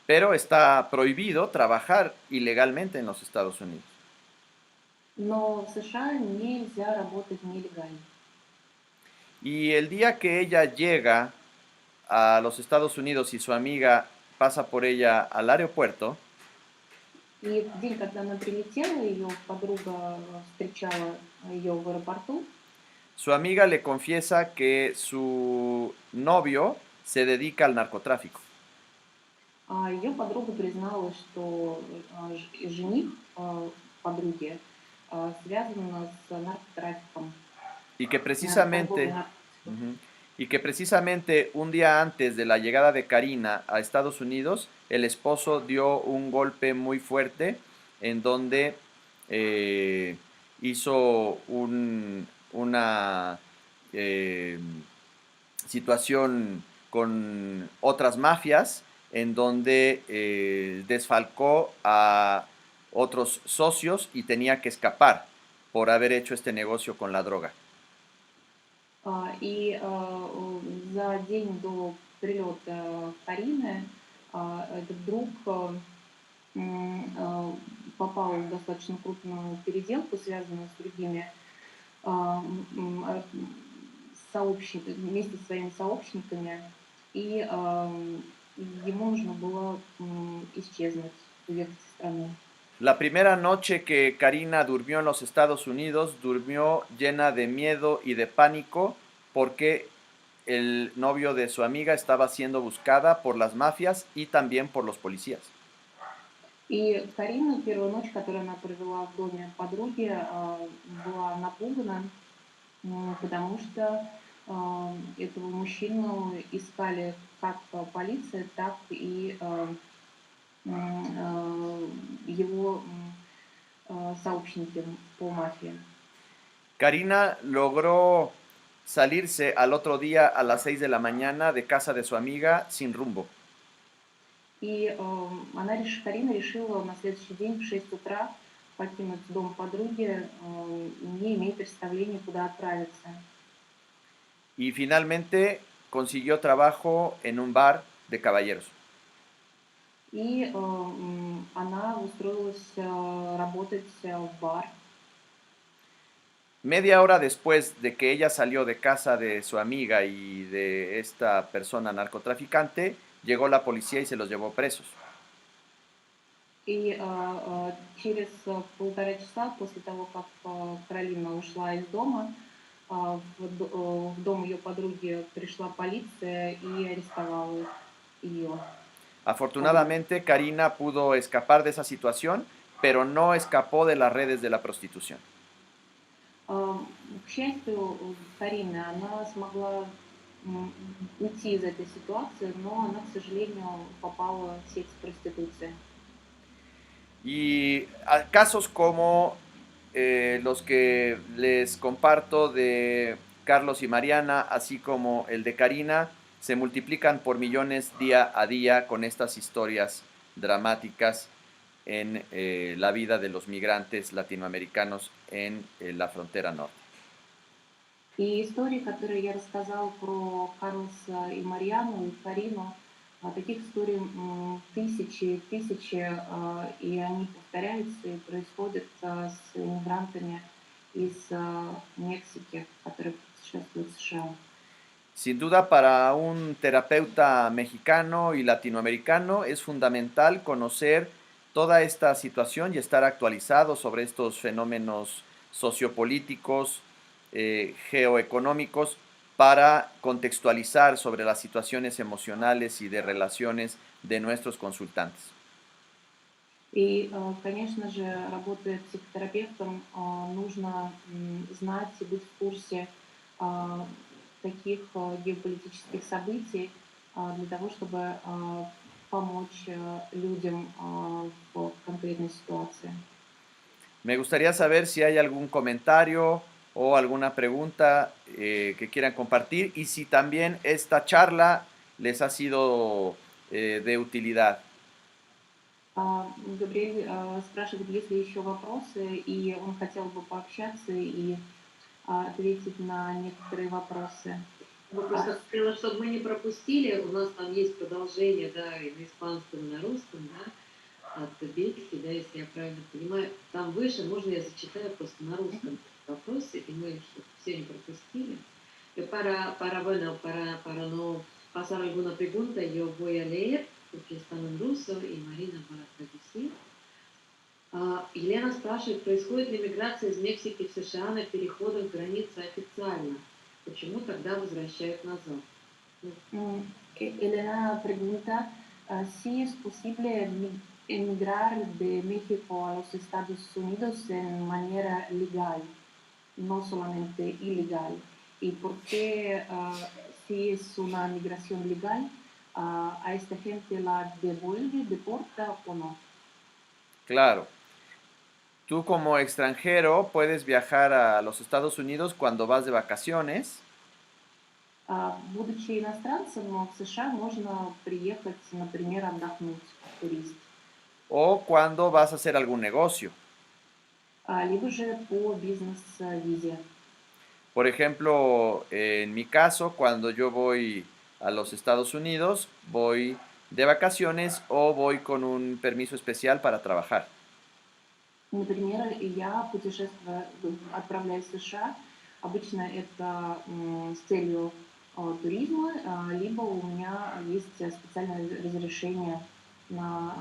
Pero está prohibido trabajar ilegalmente en los Estados Unidos. Но в США нельзя работать нелегально. Y el día que ella llega a los Estados Unidos y su amiga pasa por ella al aeropuerto, И в день, когда она прилетела, ее подруга встречала ее в аэропорту. su amiga le confiesa que su novio se dedica al narcotráfico А ее подруга призналась, что жених подруги связан с наркотрафиком, y que торговлей precisamente, наркотиками. ujú, y que precisamente un día antes de la llegada de Karina a Estados Unidos, el esposo dio un golpe muy fuerte en donde eh, hizo una eh, situación con otras mafias en donde desfalcó a otros socios y tenía que escapar por haber hecho este negocio con la droga. За день до прилета Карины этот друг попал в достаточно крупную переделку, связанную с другими а, м, а, вместе со своими сообщниками, и ему нужно было исчезнуть, уехать из страны. La primera noche que Karina durmió en los Estados Unidos, durmió llena de miedo y de pánico porque el novio de su amiga estaba siendo buscada por las mafias y también por los policías. И Карина, первую ночь, которую она провела в доме подруги, была напугана, потому что этого мужчину искали как полиция, так и его сообщники по мафии. Karina logró salirse al otro día a las 6 de la mañana de casa de su amiga sin rumbo. И Карина решила на следующий день в 6 утра покинуть дом подруги, не имея представления, куда отправиться. Y finalmente consiguió trabajo en un bar de caballeros. И она устроилась работать в бар. Media hora después de que ella salió de casa de su amiga y de esta persona narcotraficante, llegó la policía y se los llevó presos. И через 1,5 часа после того, как Каролина ушла из дома, в дом ее подруги пришла полиция и арестовала ее. Afortunadamente, Karina pudo escapar de esa situación, pero no escapó de las redes de la prostitución. К счастью, Карины, она смогла уйти из этой ситуации, но она, к сожалению, попала в сеть проституции. Y casos como los que les comparto de Carlos y Mariana, así como el de Karina, se multiplican por millones día a día con estas historias dramáticas en la vida de los migrantes latinoamericanos en la frontera norte. И истории, которые я рассказала про Карлоса и Марьяну, и Карину, таких историй тысячи, и они повторяются и происходят с иммигрантами из Мексики, которые путешествуют в США. Sin duda, para un terapeuta mexicano y latinoamericano es fundamental conocer toda esta situación y estar actualizado sobre estos fenómenos sociopolíticos, geoeconómicos, para contextualizar sobre las situaciones emocionales y de relaciones de nuestros consultantes. И, конечно же, работая психотерапевтом, нужно знать и быть в курсе таких геополитических событий для того, чтобы помочь людям в конкретной ситуации. Me gustaría saber si hay algún comentario o alguna pregunta que quieran compartir y si también esta charla les ha sido de utilidad. Габриэль спрашивает, есть ли еще вопросы, и он хотел бы пообщаться и ответить на некоторые вопросы. Я просто хотела, чтобы мы не пропустили, у нас там есть продолжение, да, и на испанском, и на русском, да. от Бельгии, да, если я правильно понимаю. Там выше, можно я zachitаю просто на ruscam вопрос, и мы все не propustили. Bueno, para no pasar alguna pregunta, yo voy a leer, porque están en ruso, y Marina va a traducir. Елена спрашивает, происходит ли миграция из Мексики в США на переходах границы официально? Почему тогда возвращают назад? Elena pregunta si es posible emigrar de México a los Estados Unidos en manera legal, no solamente ilegal. ¿Y por qué, si es una migración legal, a esta gente la devuelve, deporta o no? Claro. Tú como extranjero puedes viajar a los Estados Unidos cuando vas de vacaciones Будучи иностранцем, в США можно приехать, например, отдохнуть, турист, o cuando vas a hacer algún negocio. либо же по бизнес-визе. Por ejemplo, en mi caso, cuando yo voy a los Estados Unidos, voy de vacaciones o voy con un permiso especial para trabajar. Например, я путешествую, отправляюсь в США. Обычно это с целью туризма, либо у меня есть специальное разрешение на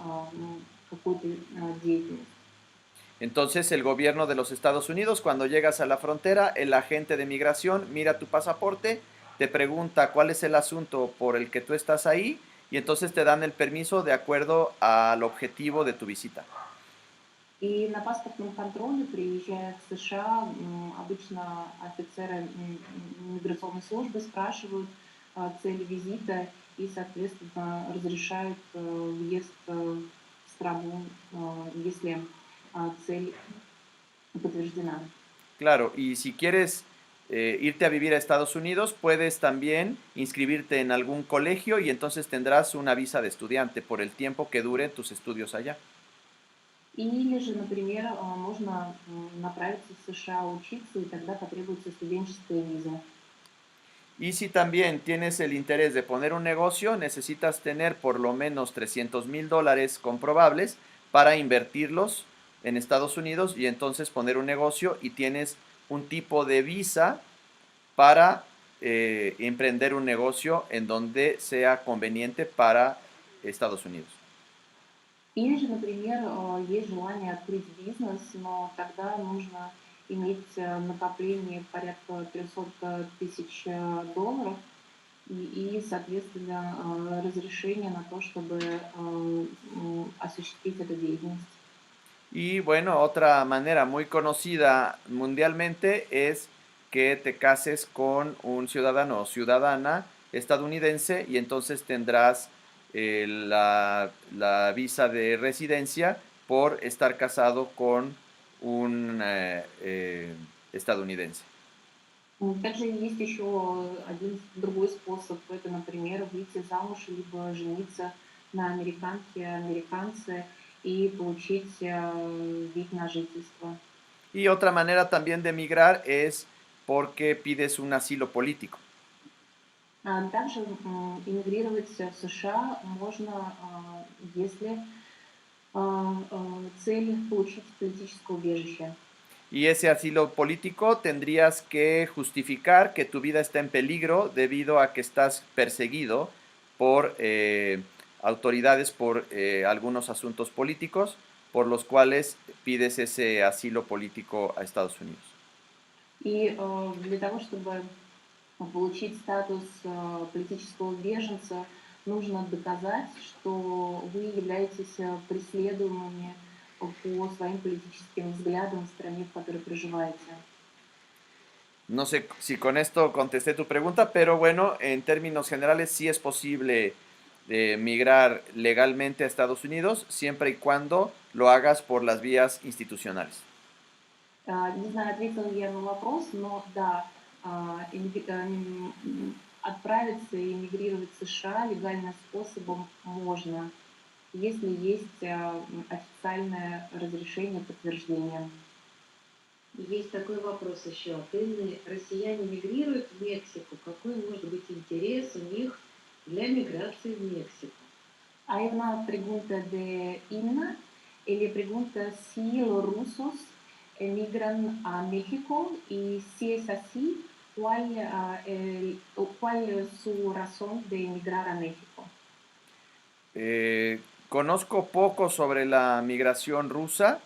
какую-то деятельность. Entonces, el gobierno de los Estados Unidos, cuando llegas a la frontera, el agente de migración mira tu pasaporte, te pregunta cuál es el asunto por el que tú estás ahí y entonces te dan el permiso de acuerdo al objetivo de tu visita. И на паспортном контроле, приезжая в США, обычно офицеры миграционной службы спрашивают цель визита и, соответственно, разрешают въезд в страну, если цель подтверждена. Claro, y si quieres irte a vivir a Estados Unidos, puedes también inscribirte en algún colegio y entonces tendrás una visa de estudiante por el tiempo que duren tus estudios allá. Или же, например, можно направиться в США учиться, и тогда потребуется студенческая виза. Y si también tienes el interés de poner un negocio, necesitas tener por lo menos $300,000 comprobables para invertirlos en Estados Unidos y entonces poner un negocio y tienes un tipo de visa para emprender un negocio en donde sea conveniente para Estados Unidos. Или же, например, есть желание открыть бизнес, но тогда нужно иметь накопление порядка 300 тысяч долларов и, соответственно, разрешение на то, чтобы осуществить эту деятельность. Y bueno, otra manera muy conocida mundialmente es que te cases con un ciudadano o ciudadana estadounidense y entonces tendrás la visa de residencia por estar casado con un estadounidense. Также есть еще один другой способ, это, например, выйти замуж либо жениться на американке, американце и получить вид на жительство. Y otra manera también de emigrar es porque pides un asilo político. Также эмигрировать в США можно, если цель получить политическое убежище. Y ese asilo político tendrías que justificar que tu vida está en peligro debido a que estás perseguido por autoridades por algunos asuntos políticos por los cuales pides ese asilo político a Estados Unidos. И для того, чтобы получить статус политического беженца, нужно доказать, что вы являетесь преследуемыми по своим политическим взглядам в стране, в которой проживаете. No sé si con esto contesté tu pregunta, pero bueno, en términos generales sí es posible migrar legalmente a Estados Unidos siempre y cuando lo hagas por las vías institucionales. Не знаю, ответила я на вопрос, но да, отправиться и эмигрировать в США легальным способом можно, если есть официальное разрешение, подтверждение. Есть такой вопрос еще. Россияне мигрируют в Мексику. Какой может быть интерес у них для миграции в Мексику? Hay una pregunta de Inna. Ella pregunta si los rusos emigran a México y si es así, ¿cuál es su razón de emigrar a México? Conozco poco sobre la migración rusa.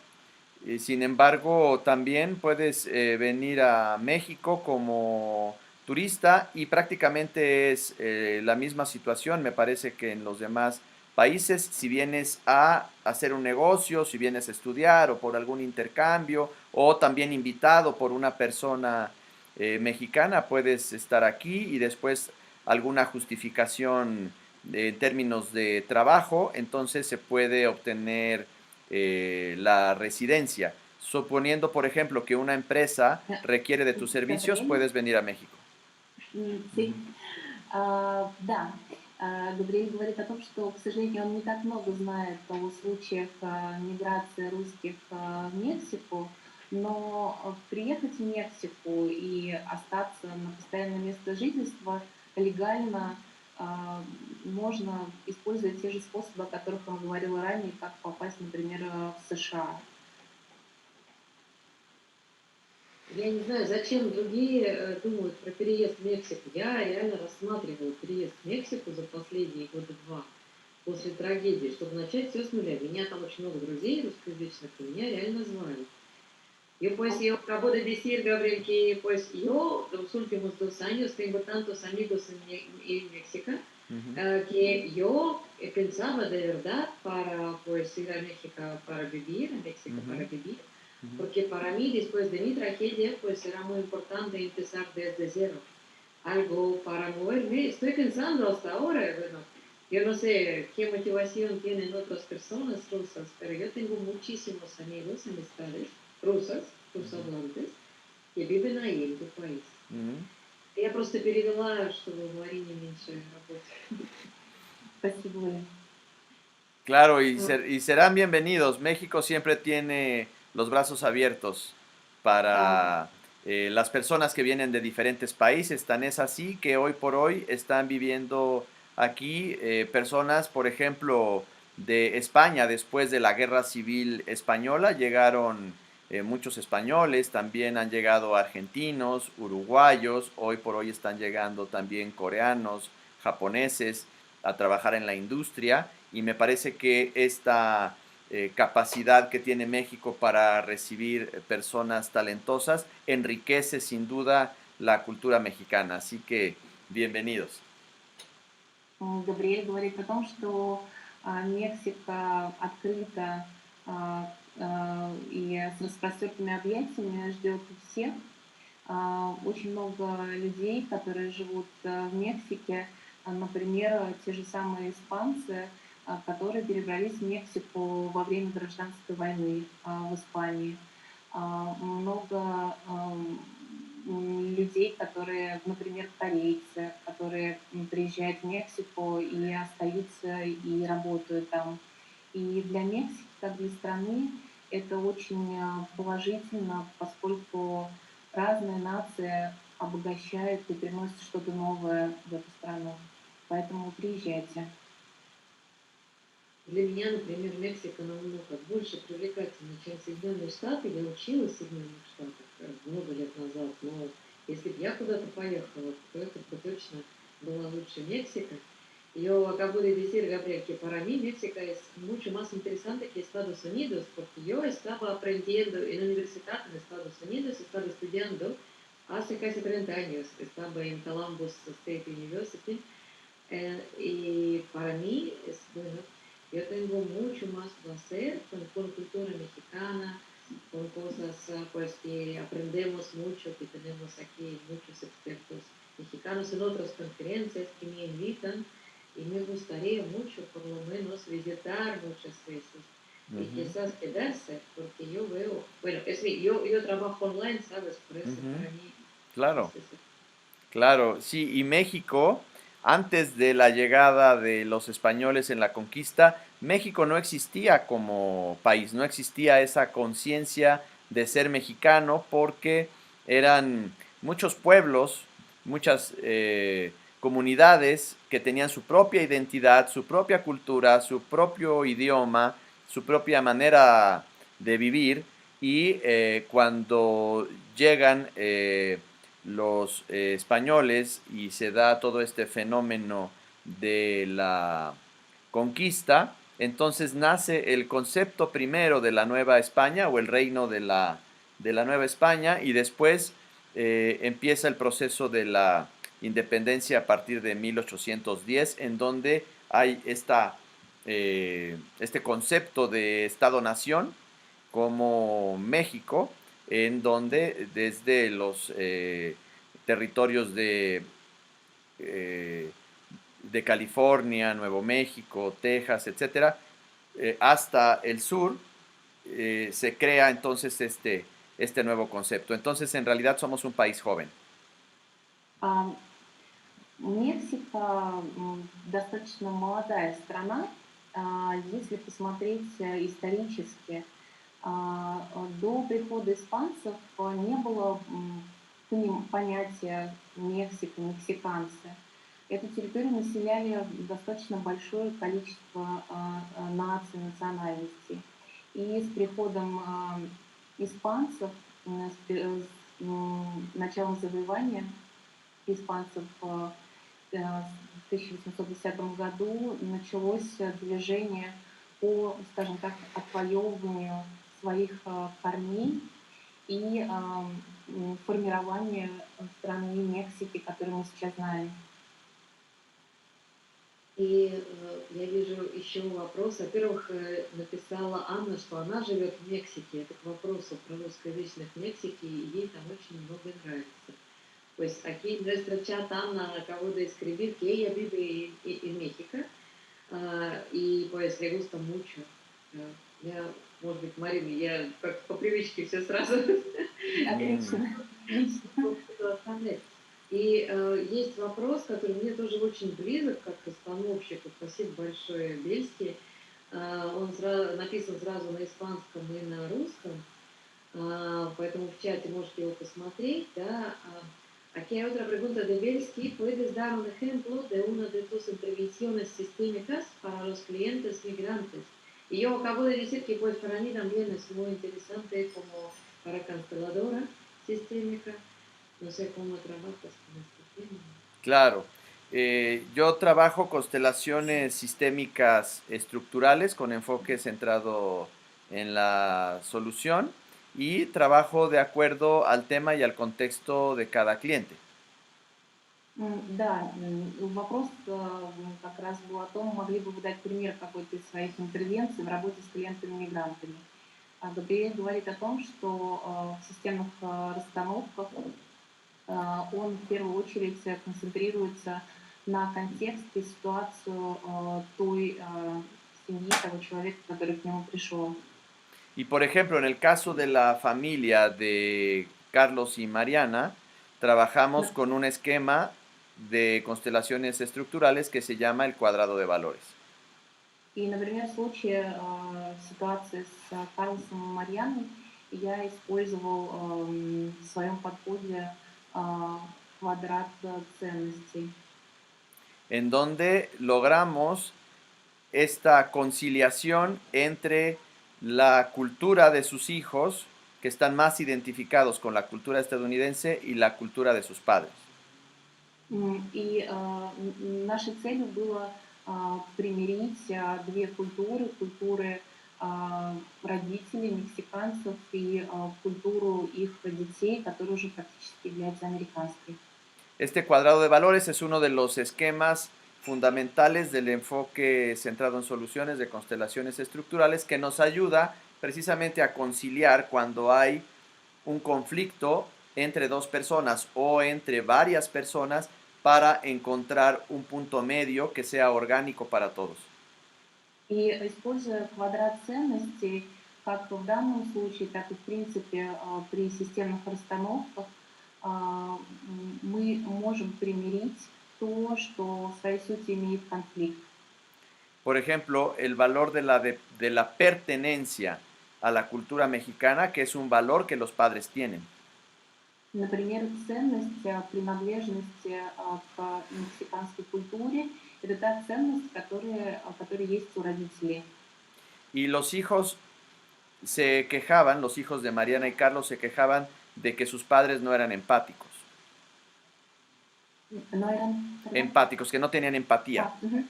Sin embargo, también puedes venir a México como turista y prácticamente es la misma situación, me parece que en los demás países, si vienes a hacer un negocio, si vienes a estudiar o por algún intercambio o también invitado por una persona mexicana, puedes estar aquí y después alguna justificación en términos de trabajo, entonces se puede obtener la residencia. Suponiendo, por ejemplo, que una empresa requiere de tus servicios, Gabriel? puedes venir a México. Sí. Да, Габриэль говорит о том, что, к сожалению, он не так много знает о случаях миграции русских в Мексику, но приехать в Мексику и остаться на постоянное место жительства легально можно использовать те же способы, о которых он говорил ранее, как попасть, например, в США. Я не знаю, зачем другие думают про переезд в Мексику. Я реально рассматривала переезд в Мексику за последние года два после трагедии, чтобы начать все с нуля. Меня там очень много друзей русскоязычных, и меня реально звали. Yo pues yo acabo de decir, Gabriel, que pues yo los últimos 2 años tengo tantos amigos en México que yo pensaba de verdad para pues ir a México para vivir, a México para vivir, porque para mí después de mi tragedia pues era muy importante empezar desde cero, algo para moverme. Estoy pensando hasta ahora, bueno, yo no sé qué motivación tienen otras personas rusas, pero yo tengo muchísimos amigos, amistades rusas, русобланtes, que viven ahí en tu país. Я просто перевела, чтобы Марине меньше работать. Спасибо, Оля. Claro, y serán bienvenidos. México siempre tiene los brazos abiertos para las personas que vienen de diferentes países. Tan es así que hoy por hoy están viviendo aquí personas, por ejemplo, de España. Después de la Guerra Civil Española llegaron muchos españoles, también han llegado argentinos, uruguayos, hoy por hoy están llegando también coreanos, japoneses a trabajar en la industria, y me parece que esta capacidad que tiene México para recibir personas talentosas enriquece sin duda la cultura mexicana, así que bienvenidos. Габриэль говорит о том, что Мексика открыта и с распростертыми объятиями ждет всех. Очень много людей, которые живут в Мексике, например, те же самые испанцы, которые перебрались в Мексику во время гражданской войны в Испании. Много людей, которые, например, корейцы, которые приезжают в Мексику и остаются и работают там. И для Мексики, как для страны, это очень положительно, поскольку разные нации обогащают и приносят что-то новое в эту страну. Поэтому приезжайте. Для меня, например, Мексика намного больше привлекательна, чем Соединенные Штаты. Я училась в Соединенных Штатах много лет назад, но если бы я куда-то поехала, то это бы точно была лучше Мексика. Yo acabo de decir, Gabriel, que para mí México es mucho más interesante que Estados Unidos, porque yo estaba aprendiendo en la universidad en Estados Unidos, estaba estudiando hace casi 30 años, estaba en Columbus State University, y para mí es bueno, yo tengo mucho más placer con cultura mexicana, con cosas pues que aprendemos mucho, que tenemos aquí muchos expertos mexicanos en otras conferencias que me invitan. Y me gustaría mucho, por lo menos, visitar muchas veces y quizás quedarse, porque yo veo, bueno, es que yo trabajo online, ¿sabes? Por eso para mí... Claro, claro, sí, y México, antes de la llegada de los españoles en la conquista, México no existía como país, no existía esa conciencia de ser mexicano porque eran muchos pueblos, muchas comunidades que tenían su propia identidad, su propia cultura, su propio idioma, su propia manera de vivir, y cuando llegan los españoles y se da todo este fenómeno de la conquista, entonces nace el concepto primero de la Nueva España o el reino de la Nueva España, y después empieza el proceso de la independencia a partir de 1810, en donde hay este concepto de Estado-Nación como México, en donde desde los territorios eh, de California, Nuevo México, Texas, etcétera, hasta el sur, se crea entonces este nuevo concepto. Entonces, en realidad somos un país joven. А, Мексика достаточно молодая страна. Если посмотреть исторически, до прихода испанцев не было понятия Мексика, мексиканцы. Эту территорию населяли достаточно большое количество наций, национальностей. И с приходом испанцев, с началом завоевания испанцев в 1810 году началось движение по, скажем так, отвоевыванию своих корней и формированию страны Мексики, которую мы сейчас знаем. И я вижу еще вопрос. Во-первых, написала Анна, что она живет в Мексике. Это к вопросу про русскоязычных в Мексике, и ей там очень много nравится. Pues aquí nuestra chat Ana acabó de escribir que ella vive en México y pues le gusta mucho. Я, может быть, Марина, я как по привычке все сразу Отлично. И есть вопрос, который мне тоже очень близок, как постановщику. Спасибо большое, Бельский. Он написан сразу на испанском и на русском, поэтому в чате можете его посмотреть. Да. Aquí hay otra pregunta de Belsky. ¿Puedes dar un ejemplo de una de tus intervenciones sistémicas para los clientes migrantes? Y yo acabo de decir que pues para mí también es muy interesante como para consteladora sistémica. No sé cómo trabajas con este tema. Claro. Yo trabajo constelaciones sistémicas estructurales con enfoque centrado en la solución, y trabajo de acuerdo al tema y al contexto de cada cliente. Да, вопрос как раз был о том, могли бы вы дать пример какой-то из своих интервенций в работе с клиентами-мигрантами. Габриэль говорит о том, что в системных расстановках он в первую очередь концентрируется на контексте, ситуацию той семьи, того человека, который к нему пришел. Y por ejemplo, en el caso de la familia de Carlos y Mariana, trabajamos con un esquema de constelaciones estructurales que se llama el cuadrado de valores. И, например, в случае ситуации с Карлосом и Марьяной я использовал в своем подходе квадрат ценностей. En donde logramos esta conciliación entre la cultura de sus hijos, que están más identificados con la cultura estadounidense, y la cultura de sus padres. И нашей целью было примирить две культуры, культуры родителей, мексиканцев, и культуру их детей, которая уже практически является американской. Este cuadrado de valores es uno de los esquemas fundamentales del enfoque centrado en soluciones de constelaciones estructurales, que nos ayuda precisamente a conciliar cuando hay un conflicto entre dos personas o entre varias personas, para encontrar un punto medio que sea orgánico para todos. И используя квадрат ценностей, как в данном случае, так и в принципе при системных расстановках, мы можем примирить то, что в своей сути имеет конфликт. Por ejemplo, el valor de la pertenencia a la cultura mexicana, que es un valor que los padres tienen. Например, ценность принадлежности к мексиканской культуре– это та ценность, которая есть у родителей. Y los hijos se quejaban, los hijos de Mariana y Carlos se quejaban de que sus padres no eran empáticos. Но perdón. Empáticos, que no tenían empatía. Мгм.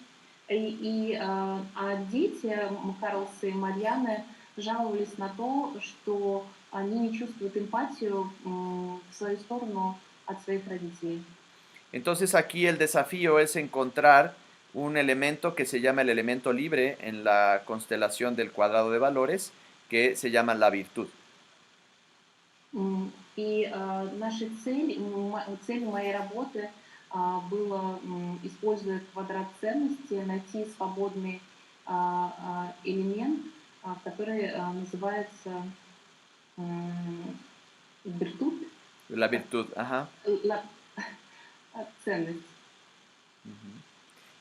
Дети Карлоса и Марьяны жаловались на то, что они не чувствуют эмпатию в свою сторону от своих родителей. Entonces aquí el desafío es encontrar un elemento que se llama el elemento libre en la constelación del cuadrado de valores, que se llama la virtud. Наша цель моей работы было, используя квадрат ценности, найти свободный элемент, который называется virtud, La virtud, ajá. la- ценность.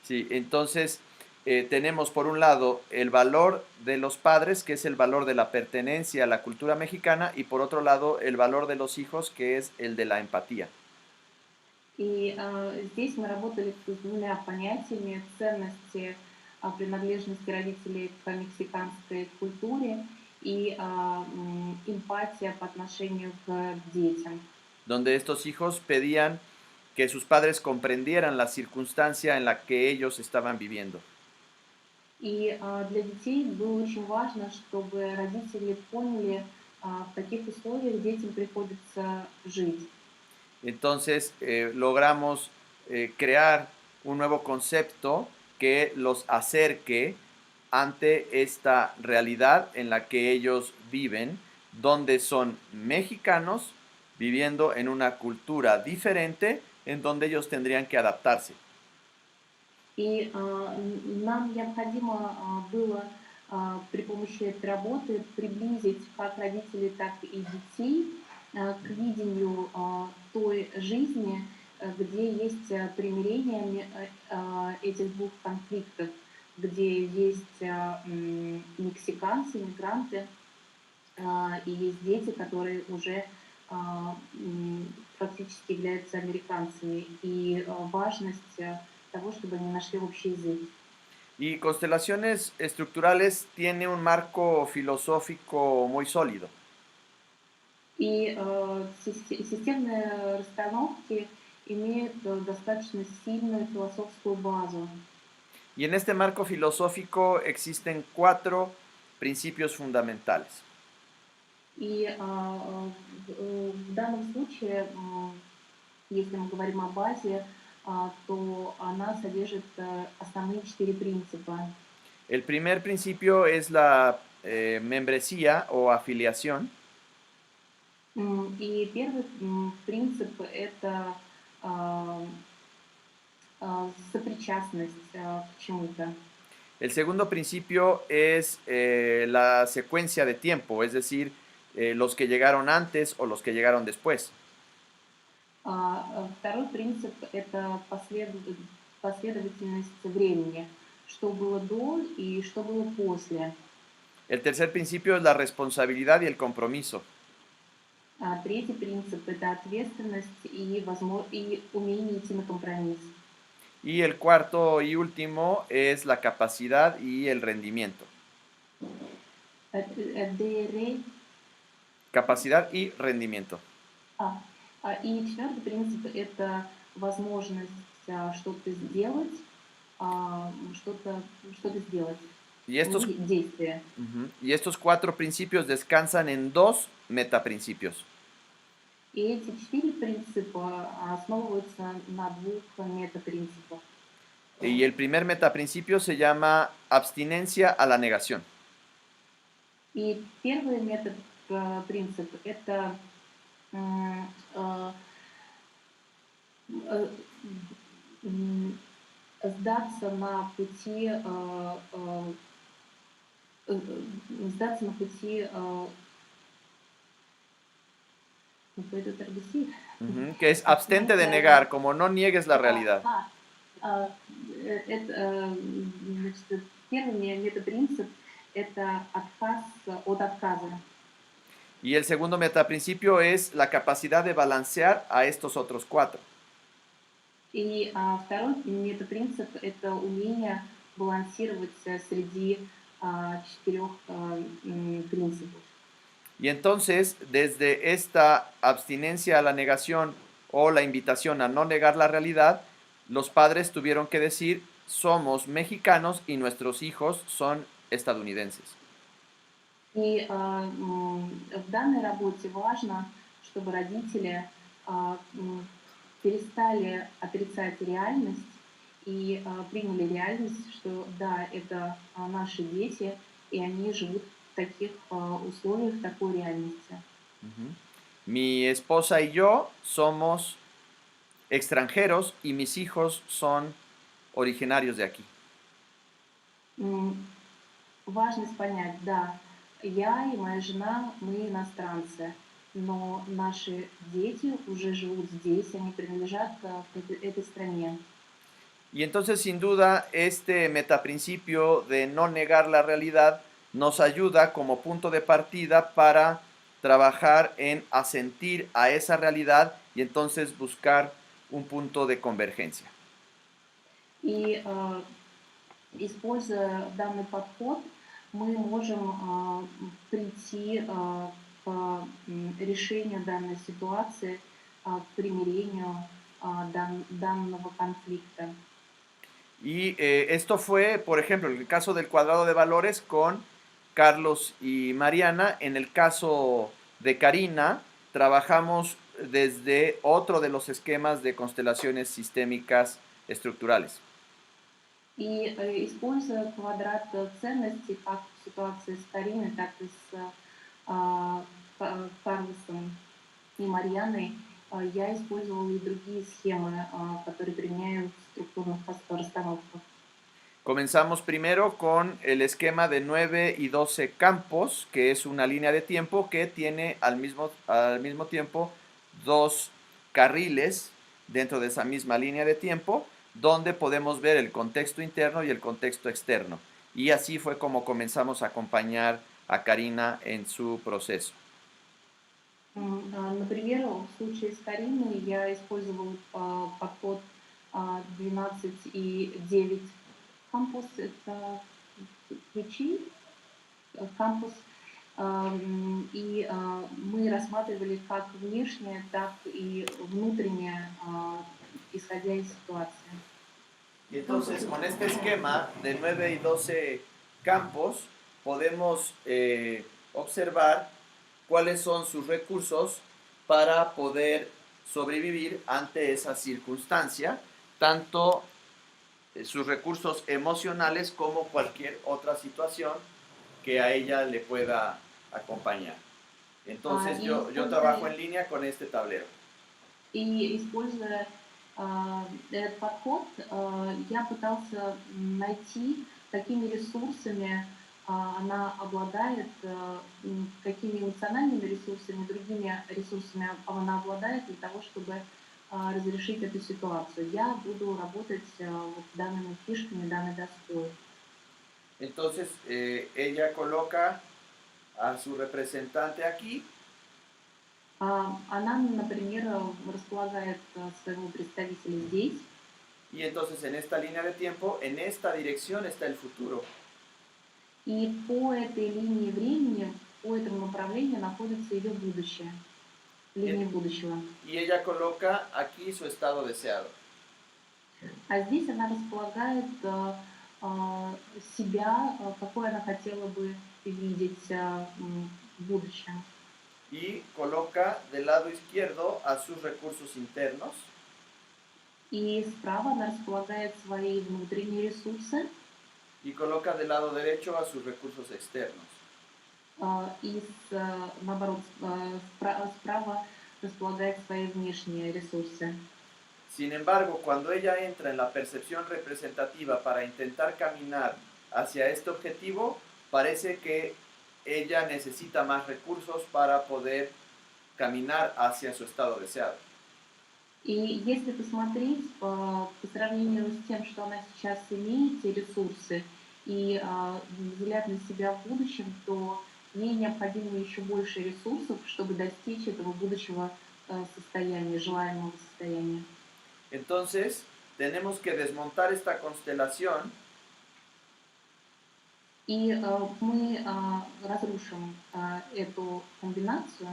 Sí, entonces tenemos por un lado el valor de los padres, que es el valor de la pertenencia a la cultura mexicana, y por otro lado el valor de los hijos, que es el de la empatía. Здесь мы работали с двумя понятиями ценности принадлежности родителей к мексиканской культуре и эмпатия по отношению к детям. Donde estos hijos pedían que sus padres comprendieran la circunstancia en la que ellos estaban viviendo. Для детей было очень важно, чтобы родители поняли, в каких условиях детям приходится жить. Entonces logramos crear un nuevo concepto que los acerque ante esta realidad en la que ellos viven, donde son mexicanos viviendo en una cultura diferente en donde ellos tendrían que adaptarse. Нам необходимо было при помощи этой работы приблизить как родителей, так и детей к видению той жизни, где есть примирение этих двух конфликтов, где есть мексиканцы, мигранты, и есть дети, которые уже практически являются американцами, и важность того, чтобы они нашли общий язык. Y Constelaciones Estructurales tiene un marco filosófico muy sólido. Системные расстановки имеют достаточно сильную философскую базу. Y en este marco filosófico existen 4 principios fundamentales. В данном случае, если мы говорим о базе, то она содержит основные 4 принципа. El primer principio es la membresía o afiliación. И первый принцип– это сопричастность к чему-то. El segundo principio es la secuencia de tiempo, es decir, los que llegaron antes o los que llegaron después. Второй принцип– это последовательность времени, что было до и что было после. El tercer principio es la responsabilidad y el compromiso. Третий принцип– это ответственность и умение идти на компромисс. Y el cuarto y último es la capacidad y el rendimiento. Capacidad y rendimiento. И четвертый принцип– это возможность что-то сделать, что-то сделать. Действие. Y estos 4 principios descansan en 2 metaprincipios. И эти 4 принципа основываются на 2 метапринципах. Y el primer metaprincipio se llama abstinencia a la negación. И первый метапринцип – это сдаться на пути Que es abstente de negar, como no niegues la realidad. Первый метапринцип – это отказ от отказа. Y el segundo metaprincipio es la capacidad de balancear a estos otros cuatro. И второй метапринцип — это умение балансировать среди четырех принципов. Y entonces, desde esta abstinencia a la negación o la invitación a no negar la realidad, los padres tuvieron que decir, somos mexicanos y nuestros hijos son estadounidenses. И в данной работе важно, чтобы родители перестали отрицать реальность и приняли реальность, что да, это наши дети, и они живут в таких условиях, в такой реальности. Mi esposa y yo somos extranjeros y mis hijos son originarios de aquí. Важность понять, да, я и моя жена, мы иностранцы, но наши дети уже живут здесь, они принадлежат к этой стране. Y entonces, sin duda, este metaprincipio de no negar la realidad nos ayuda como punto de partida para trabajar en asentir a esa realidad y entonces buscar un punto de convergencia. И используя данный подход, мы можем прийти к решению данной ситуации, к примирению данного конфликта. Y esto fue, por ejemplo, en el caso del cuadrado de valores con Carlos y Mariana. En el caso de Karina, trabajamos desde otro de los esquemas de constelaciones sistémicas estructurales. И используя квадрат ценностей как в ситуации с Кариной, так и с Карлосом и Марьяной, я использовала и другие схемы, которые применяю в структурных расстановках. Comenzamos primero con el esquema de 9 y 12 campos, que es una línea de tiempo que tiene al mismo tiempo dos carriles dentro de esa misma línea de tiempo, donde podemos ver el contexto interno y el contexto externo. Y así fue como comenzamos a acompañar a Karina en su proceso. Например, в случае с Кариной я использовала подход 12 и 9 кампус, это ключи, кампус, и мы рассматривали как внешнее, так и внутреннее, исходя из ситуации. Y entonces, con este esquema de 9 y 12 campos, podemos observar cuáles son sus recursos para poder sobrevivir ante esa circunstancia, tanto sus recursos emocionales como cualquier otra situación que a ella le pueda acompañar. Entonces, yo trabajo en línea con este tablero. И используя этот подход, я пытался найти, какими ресурсами она обладает, какими эмоциональными ресурсами, другими ресурсами она обладает для того, чтобы разрешить эту ситуацию. Я буду работать вот данными фишками, данной доской. Entonces, ella coloca a su representante aquí. Она, например, располагает своего представителя здесь. Y entonces, en esta línea de tiempo, en esta dirección está el futuro. И по этой линии времени, по этому направлению находится ее будущее, линия будущего. Y ella coloca aquí su estado deseado. А здесь она располагает себя, какой она хотела бы видеть в будущем. Y coloca del lado izquierdo a sus recursos internos. И справа она располагает свои внутренние ресурсы. Y coloca del lado derecho a sus recursos externos. И наоборот, справа располагает свои внешние ресурсы. Sin embargo, cuando ella entra en la percepción representativa para intentar caminar hacia este objetivo, parece que ella necesita más recursos para poder caminar hacia su estado deseado. И если посмотреть по сравнению с тем, что она сейчас имеет, те ресурсы, и взгляд на себя в будущем, то ей необходимо еще больше ресурсов, чтобы достичь этого будущего состояния, желаемого состояния. Entonces, tenemos que desmontar esta constelación И мы разрушим эту комбинацию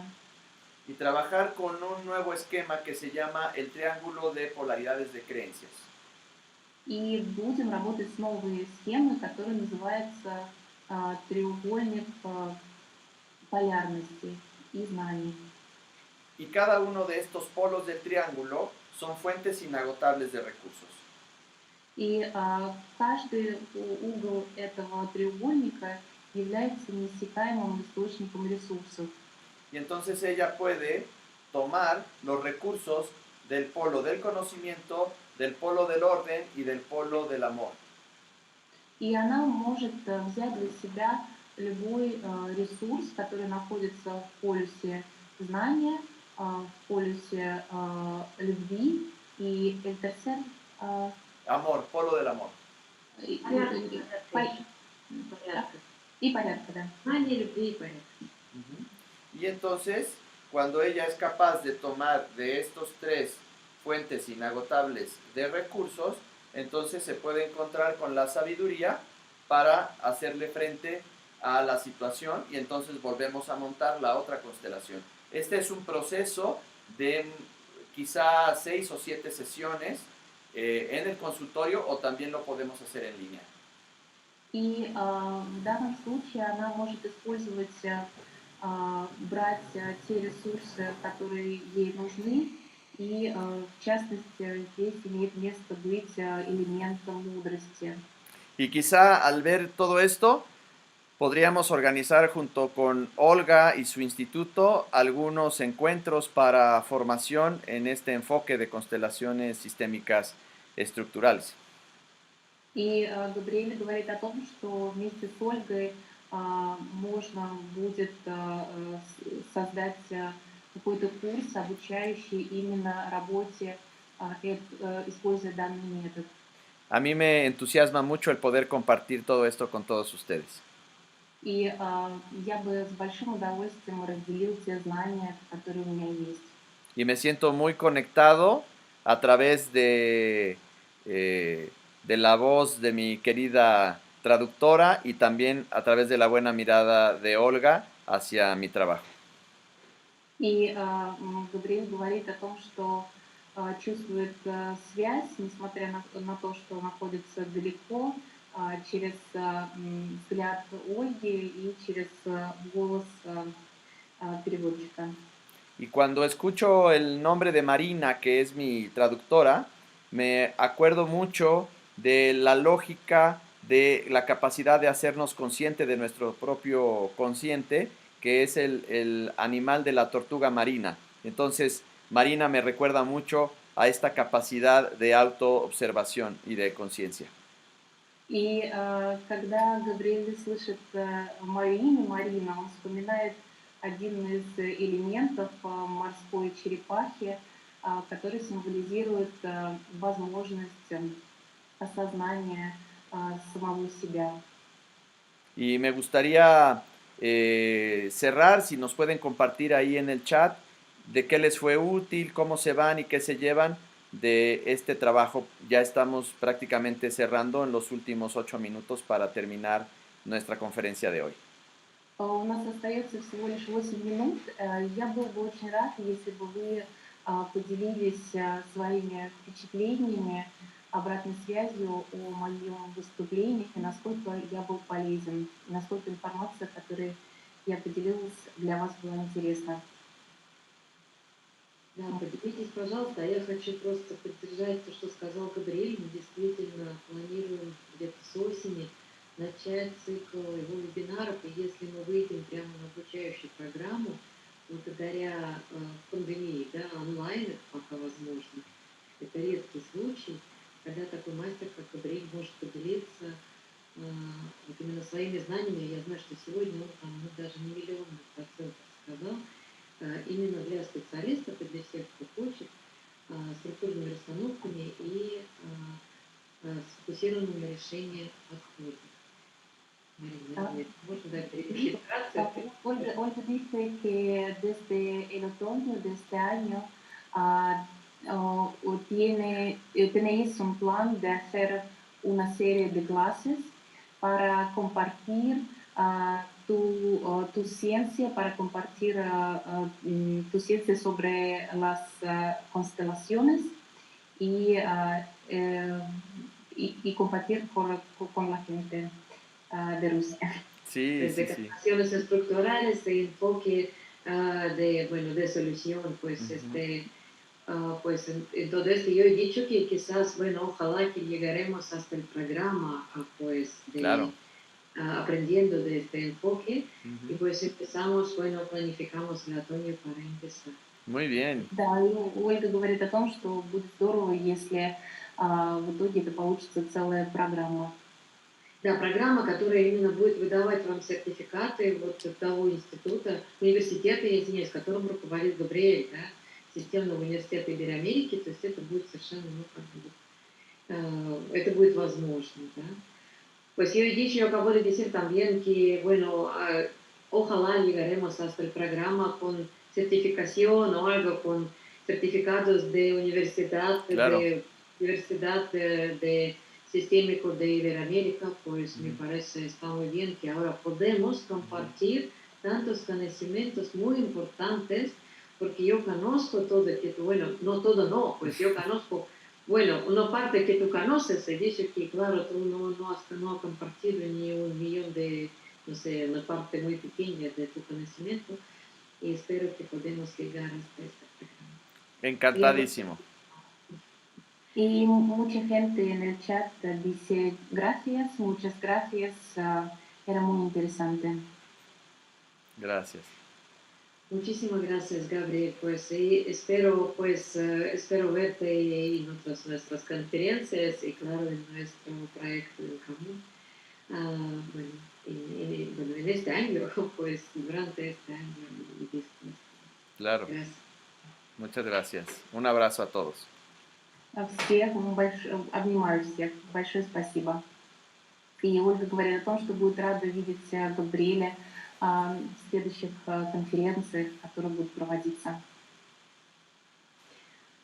y trabajar con un nuevo esquema que se llama el triángulo de polaridades de creencias. и будем работать с новой схемой, которая называется треугольник полярности и знаний. Y cada uno de estos polos del triángulo son fuentes inagotables de recursos. И каждый угол этого треугольника является неиссякаемым источником ресурсов. Y entonces ella puede tomar los recursos del polo del conocimiento, del polo del orden y del polo del amor. И она может взять для себя любой ресурс, который находится в полюсе знания, в полюсе любви и el tercer Amor, polo del amor. и порядка, да. Знание, любви и порядок. Y entonces, cuando ella es capaz de tomar de estos tres fuentes inagotables de recursos, entonces se puede encontrar con la sabiduría para hacerle frente a la situación y entonces volvemos a montar la otra constelación. Este es un proceso de quizá 6 o 7 sesiones en el consultorio o también lo podemos hacer en línea. И в данном случае она может использовать, брать те ресурсы, которые ей нужны, и в частности здесь имеет место быть элемент мудрости. Y quizá al ver todo esto, podríamos organizar junto con Olga y su instituto algunos encuentros para formación en este enfoque de constelaciones sistémicas estructurales. И Габриэль говорит о том, что вместе с Ольгой можно будет создать какой-то курс, обучающий именно работе, используя данный метод. A mí me entusiasma mucho el poder compartir todo esto con todos ustedes. И я бы с большим удовольствием разделил те знания, которые у меня есть. Y me siento muy conectado a través de la voz de mi querida traductora y también a través de la buena mirada de Olga hacia mi trabajo. И Габриэль говорит о том, что чувствует связь, несмотря на то, что находится далеко, через взгляд Ольги и через голос переводчика. Y cuando escucho el nombre de Marina, que es mi traductora, me acuerdo mucho de la lógica de la capacidad de hacernos consciente de nuestro propio consciente, que es el animal de la tortuga marina. Entonces, Marina me recuerda mucho a esta capacidad de autoobservación y de conciencia. И когда Габриэль слышит мое имя Марина, он вспоминает один из элементов морской черепахи, который символизирует возможность осознания самого себя. Y me gustaría cerrar, si nos pueden compartir ahí en el chat, de qué les fue útil, cómo se van y qué se llevan de este trabajo. Ya estamos prácticamente cerrando en los últimos 8 minutos para terminar nuestra conferencia de hoy. У нас остается всего лишь 8 минут. Я был бы очень рад, если бы вы поделились своими впечатлениями, обратной связью о моем выступлении, насколько я был полезен, насколько информация, которой я поделилась, для вас была интересна. Да, поделитесь, пожалуйста. А я хочу просто поддержать то, что сказал Габриэль. Мы действительно планируем где-то с осени начать цикл его вебинаров. И если мы выйдем прямо на обучающую программу, благодаря пандемии, да, онлайн, это пока возможно, это редкий случай, когда такой мастер, как Габриэль, может поделиться вот именно своими знаниями. Я знаю, что сегодня он там, даже не миллионных процентов сказал, именно для специалистов и для всех, кто хочет, структурными расстановками и сфокусированным на решении подходов. Ah, Можно дать регистрацию? Ольga dice que desde el otoño de este año tenéis un plan de hacer una serie de clases para compartir tu ciencia, para compartir tu ciencia sobre las constelaciones y, y compartir con la gente de Rusia. Sí, Desde sí, sí. capacidades estructurales e enfoque de, bueno, de solución, pues, Ujú. pues en todo esto yo he dicho que quizás, bueno, ojalá que llegaremos hasta el programa, pues, Claro. de aprendiendo de este enfoque y Ujú. pues empezamos, bueno, planificamos el otoño para empezar. Muy bien. Да, и Ольга говорит о том, что будет здорово, если в итоге это получится целая программа. Да, программа, которая именно будет выдавать вам сертификаты вот того института, университета, я извиняюсь, которым руководит Габриэль, да, системного университета Иberoamerica, то есть это будет совершенно, ну, как бы, это будет возможно, да. Pues yo he dicho, yo acabo de decir también que, bueno, ojalá llegaremos hasta el programa con certificación o algo, con certificados Claro. de universidad de sistémico de Iberoamérica, pues me Ujú. parece está muy bien que ahora podemos Ujú. compartir tantos conocimientos muy importantes, porque yo conozco todo, que, bueno, no todo no, pues yo conozco bueno, una parte que tú conoces, se dice que, claro, tú no has compartido ni un millón de, no sé, una parte muy pequeña de tu conocimiento y espero que podamos llegar hasta este programa. Y Encantadísimo. Y mucha gente en el chat dice gracias, muchas gracias, era muy interesante. Gracias. muchísimas gracias, Gabriel. Pues y espero, pues, espero verte en otras nuestras conferencias y, claro, en nuestro proyecto en común. Bueno, bueno, en este año, pues durante este año y después. Claro. Gracias. Muchas gracias. Un abrazo a todos. Всех обнимаю всех. Большое спасибо. И Ольга говорит о том, что будет рада видеть Габриэля в следующих конференциях, которые будут проводиться.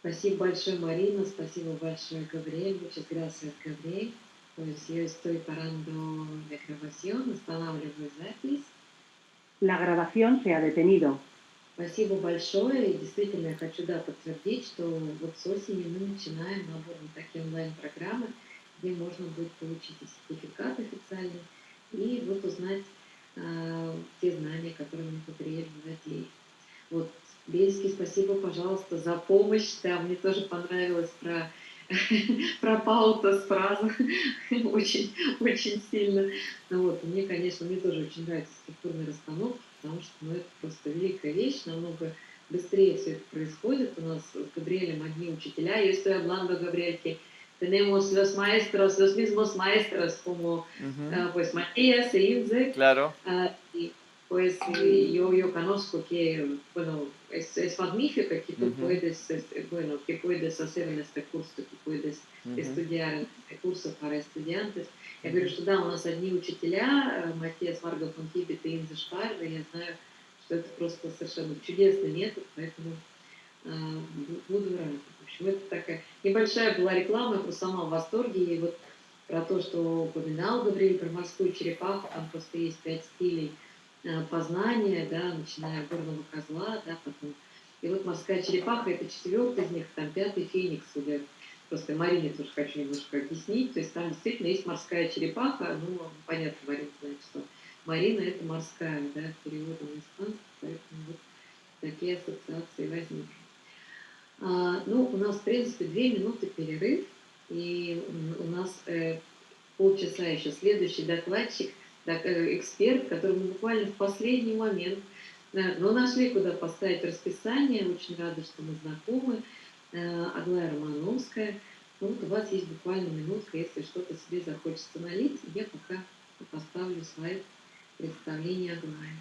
Спасибо большое, Марина, спасибо большое, Gabriel. Muchas gracias, Gabriel. Pues yo estoy parando la grabación, останавливаю запись. La grabación se ha detenido. Спасибо большое. И действительно, я хочу, да, подтвердить, что вот с осени мы начинаем набор на такие онлайн-программы, где можно будет получить и сертификат официальный, и вот узнать те знания, которыми Габриэль владеет. Вот, Бельский, спасибо, пожалуйста, за помощь. Да, мне тоже понравилось про про Паутас фраза очень, очень сильно. Ну вот, мне, конечно, мне тоже очень нравятся структурные расстановки, потому что, ну, это просто великая вещь, намного быстрее все это происходит. У нас с Габриэлем одни учителя. Yo estoy hablando, Gabriel, que tenemos los maestros, los mismos maestros como Ujú. pues Matías e Ilse. Claro. Y pues yo conozco que, bueno, es magnífico que tú Ujú. puedes, bueno, que puedes hacer en este curso, que puedes Ujú. estudiar en este curso para estudiantes. Я говорю, что да, у нас одни учителя, Матиас Варга фон Хибет и Инза Шпарда, я знаю, что это просто совершенно чудесный метод, поэтому буду рада. В общем, это такая небольшая была реклама, я просто сама в восторге, и вот про то, что упоминал Гавриэль, про морскую черепаху, там просто есть 5 стилей познания, да, начиная от горного козла, да, потом. И вот морская черепаха, это 4-й из них, там 5-й феникс уже. Просто Марине тоже хочу немножко объяснить. То есть там действительно есть морская черепаха, ну, понятно, Марина знает, что Марина это морская, да, переводом на испанский, поэтому вот такие ассоциации возникли. Ну, у нас, в принципе, 2 минуты перерыв, и у нас полчаса еще следующий докладчик, эксперт, который мы буквально в последний момент, но нашли, куда поставить расписание. Очень рада, что мы знакомы. Аглая Романовская. Ну, вот у вас есть буквально минутка, если что-то себе захочется налить. Я пока поставлю слайд представления Аглаи.